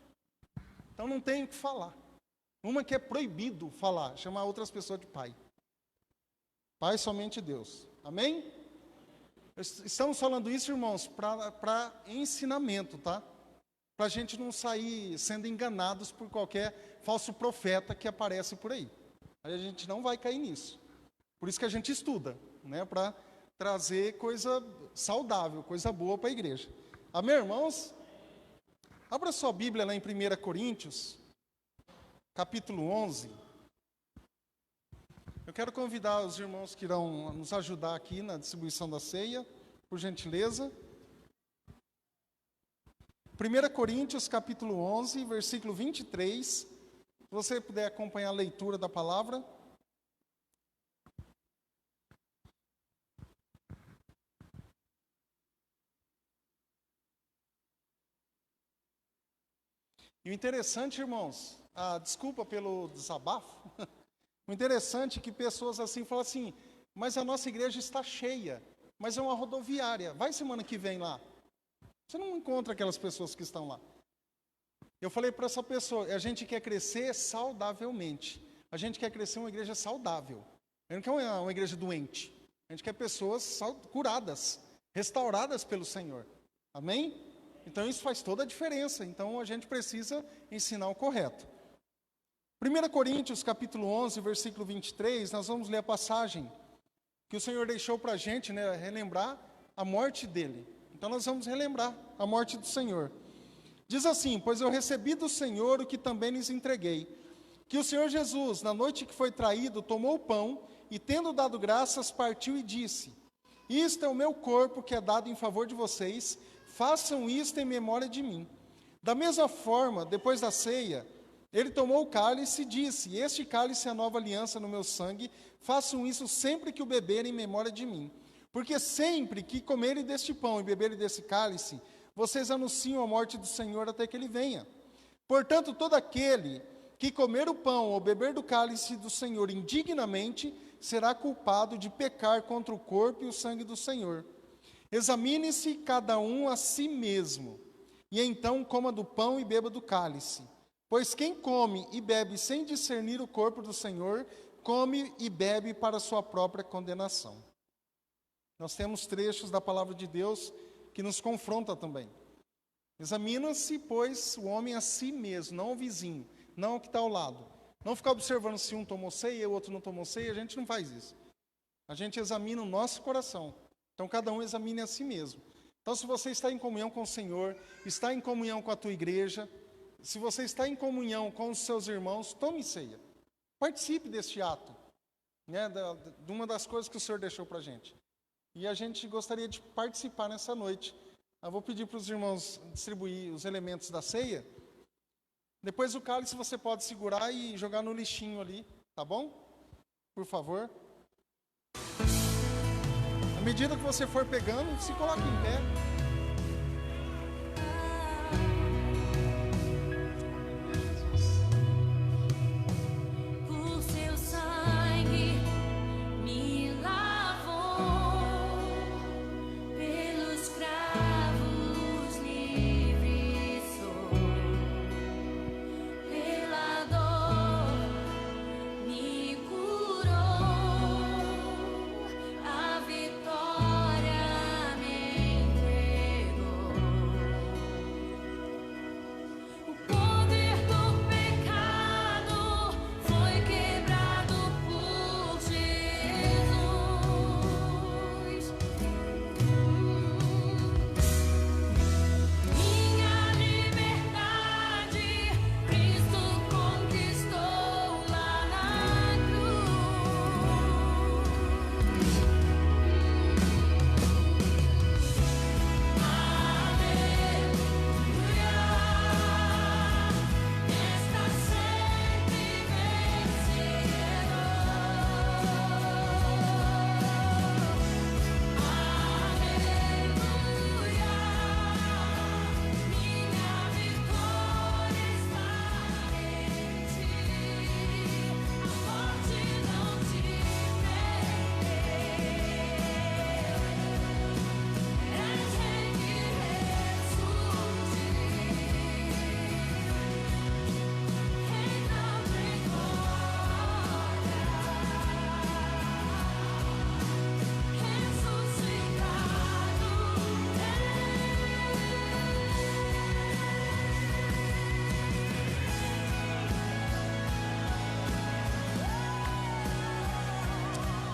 Então não tem o que falar. Uma que é proibido falar, chamar outras pessoas de pai. Pai somente Deus. Amém? Estamos falando isso, irmãos, para ensinamento, tá? Para a gente não sair sendo enganados por qualquer falso profeta que aparece por aí. Aí a gente não vai cair nisso. Por isso que a gente estuda, né? Para trazer coisa saudável, coisa boa para a igreja. Amém, irmãos? Abra sua Bíblia lá em 1 Coríntios, capítulo 11. Eu quero convidar os irmãos que irão nos ajudar aqui na distribuição da ceia, por gentileza. 1 Coríntios, capítulo 11, versículo 23. Se você puder acompanhar a leitura da palavra. E o interessante, irmãos, desculpa pelo desabafo, o interessante é que pessoas assim falam assim, mas a nossa igreja está cheia, mas é uma rodoviária, vai semana que vem lá. Você não encontra aquelas pessoas que estão lá. Eu falei para essa pessoa, a gente quer crescer saudavelmente. A gente quer crescer uma igreja saudável. A gente não quer uma igreja doente. A gente quer pessoas curadas, restauradas pelo Senhor. Amém? Então isso faz toda a diferença. Então a gente precisa ensinar o correto. 1 Coríntios capítulo 11, versículo 23, nós vamos ler a passagem que o Senhor deixou para a gente, né, relembrar a morte dele. Então nós vamos relembrar a morte do Senhor. Diz assim: pois eu recebi do Senhor o que também lhes entreguei, que o Senhor Jesus, na noite que foi traído, tomou o pão e, tendo dado graças, partiu e disse: isto é o meu corpo que é dado em favor de vocês, façam isto em memória de mim. Da mesma forma, depois da ceia, ele tomou o cálice e disse: este cálice é a nova aliança no meu sangue, façam isso sempre que o beberem em memória de mim. Porque sempre que comerem deste pão e beberem desse cálice, vocês anunciam a morte do Senhor até que ele venha. Portanto, todo aquele que comer o pão ou beber do cálice do Senhor indignamente, será culpado de pecar contra o corpo e o sangue do Senhor. Examine-se cada um a si mesmo, e então coma do pão e beba do cálice. Pois quem come e bebe sem discernir o corpo do Senhor, come e bebe para sua própria condenação. Nós temos trechos da palavra de Deus que nos confronta também. Examina-se, pois, o homem a si mesmo, não o vizinho, não o que está ao lado. Não ficar observando se um tomou ceia e o outro não tomou ceia, a gente não faz isso. A gente examina o nosso coração. Então, cada um examine a si mesmo. Então, se você está em comunhão com o Senhor, está em comunhão com a tua igreja, se você está em comunhão com os seus irmãos, tome ceia. Participe deste ato, né, de uma das coisas que o Senhor deixou para a gente. E a gente gostaria de participar nessa noite. Eu vou pedir para os irmãos distribuir os elementos da ceia. Depois o cálice você pode segurar e jogar no lixinho ali, tá bom? Por favor. À medida que você for pegando, se coloque em pé. Por seu sangue me lavou, pelos cravos livre sou, pela dor me curou, a vitória me entregou. O poder do pecado foi quebrado por Jesus. Minha liberdade, Cristo conquistou lá na cruz. Está sempre vencedor. Aleluia, minha vitória está em ti. A morte não te prendeu. És rei que ressurgiu. Reina em glória,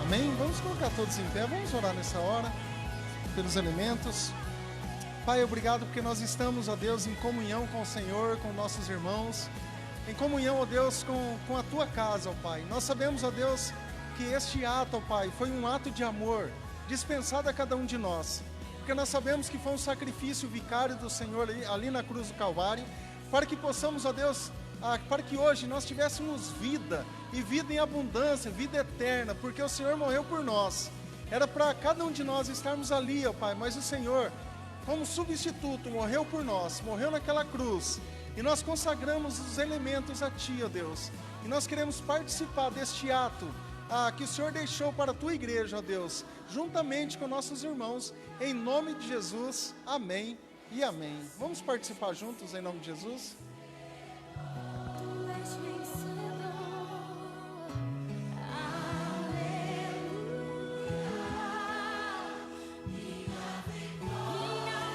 Amém? Vamos colocar todos em pé, vamos orar nessa hora, pelos elementos. Pai, obrigado porque nós estamos, ó Deus, em comunhão com o Senhor, com nossos irmãos, em comunhão, ó Deus, com a Tua casa, ó Pai. Nós sabemos, ó Deus, que este ato, ó Pai, foi um ato de amor, dispensado a cada um de nós, porque nós sabemos que foi um sacrifício vicário do Senhor ali na cruz do Calvário, para que possamos, ó Deus, para que hoje nós tivéssemos vida, e vida em abundância, vida eterna, porque o Senhor morreu por nós. Era para cada um de nós estarmos ali, ó Pai, mas o Senhor, como substituto, morreu por nós, morreu naquela cruz, e nós consagramos os elementos a Ti, ó Deus, e nós queremos participar deste ato que o Senhor deixou para a Tua igreja, ó Deus, juntamente com nossos irmãos, em nome de Jesus, amém e amém. Vamos participar juntos em nome de Jesus? Tu és vencedor, aleluia. Minha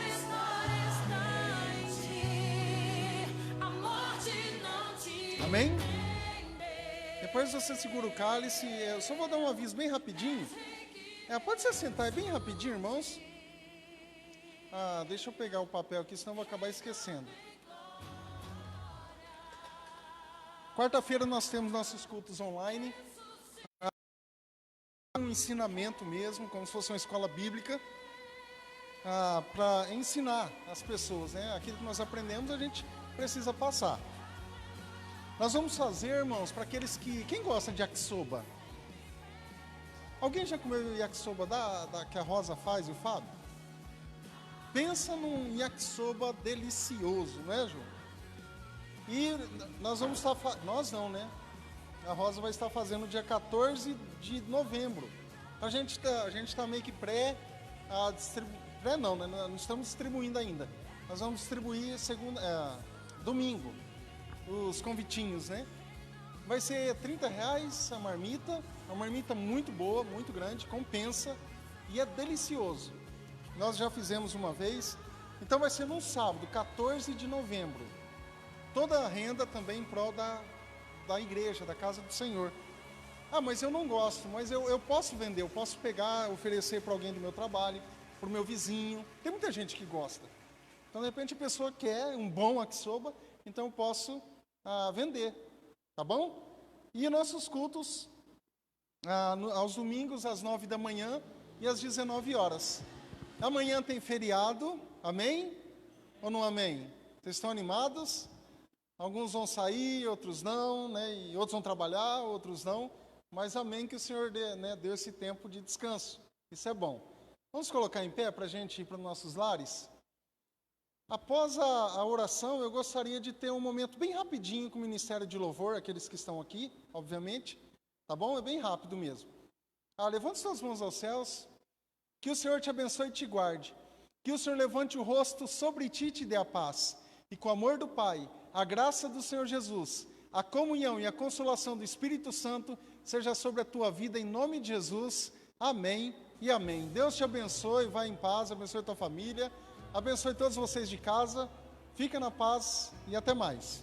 vitória está em ti, a morte não te Amém? Depois você segura o cálice. Eu só vou dar um aviso bem rapidinho. Pode se sentar, é bem rapidinho, irmãos. Deixa eu pegar o papel aqui, senão eu vou acabar esquecendo. Quarta-feira nós temos nossos cultos online. Um ensinamento mesmo, como se fosse uma escola bíblica, para ensinar as pessoas, né? Aquilo que nós aprendemos a gente precisa passar. Nós vamos fazer, irmãos, para aqueles que... Quem gosta de yakisoba? Alguém já comeu yakisoba que a Rosa faz e o Fábio? Pensa num yakisoba delicioso, não é, Ju? E nós vamos estar... Nós não, né? A Rosa vai estar fazendo dia 14 de novembro. A gente está meio que pré não, né? Não estamos distribuindo ainda. Nós vamos distribuir domingo, os convitinhos, né? Vai ser R$30 a marmita, uma marmita muito boa, muito grande, compensa e é delicioso. Nós já fizemos uma vez, então vai ser no sábado, 14 de novembro. Toda a renda também em prol da igreja, da casa do Senhor. Mas eu não gosto, mas eu posso vender, eu posso pegar, oferecer para alguém do meu trabalho, para o meu vizinho. Tem muita gente que gosta. Então, de repente, a pessoa quer um bom yakisoba, então eu posso vender, tá bom? E nossos cultos, aos domingos, às 9 da manhã e às 19 horas. Amanhã tem feriado, amém? Ou não amém? Vocês estão animados? Alguns vão sair, outros não, né? E outros vão trabalhar, outros não. Mas amém que o Senhor deu esse tempo de descanso. Isso é bom. Vamos colocar em pé para a gente ir para os nossos lares? Após a oração, eu gostaria de ter um momento bem rapidinho com o Ministério de Louvor, aqueles que estão aqui, obviamente. Tá bom? É bem rápido mesmo. Levante suas mãos aos céus. Que o Senhor te abençoe e te guarde. Que o Senhor levante o rosto sobre ti e te dê a paz. E com o amor do Pai, a graça do Senhor Jesus, a comunhão e a consolação do Espírito Santo seja sobre a tua vida, em nome de Jesus. Amém e amém. Deus te abençoe, vá em paz, abençoe a tua família, abençoe todos vocês de casa. Fica na paz e até mais.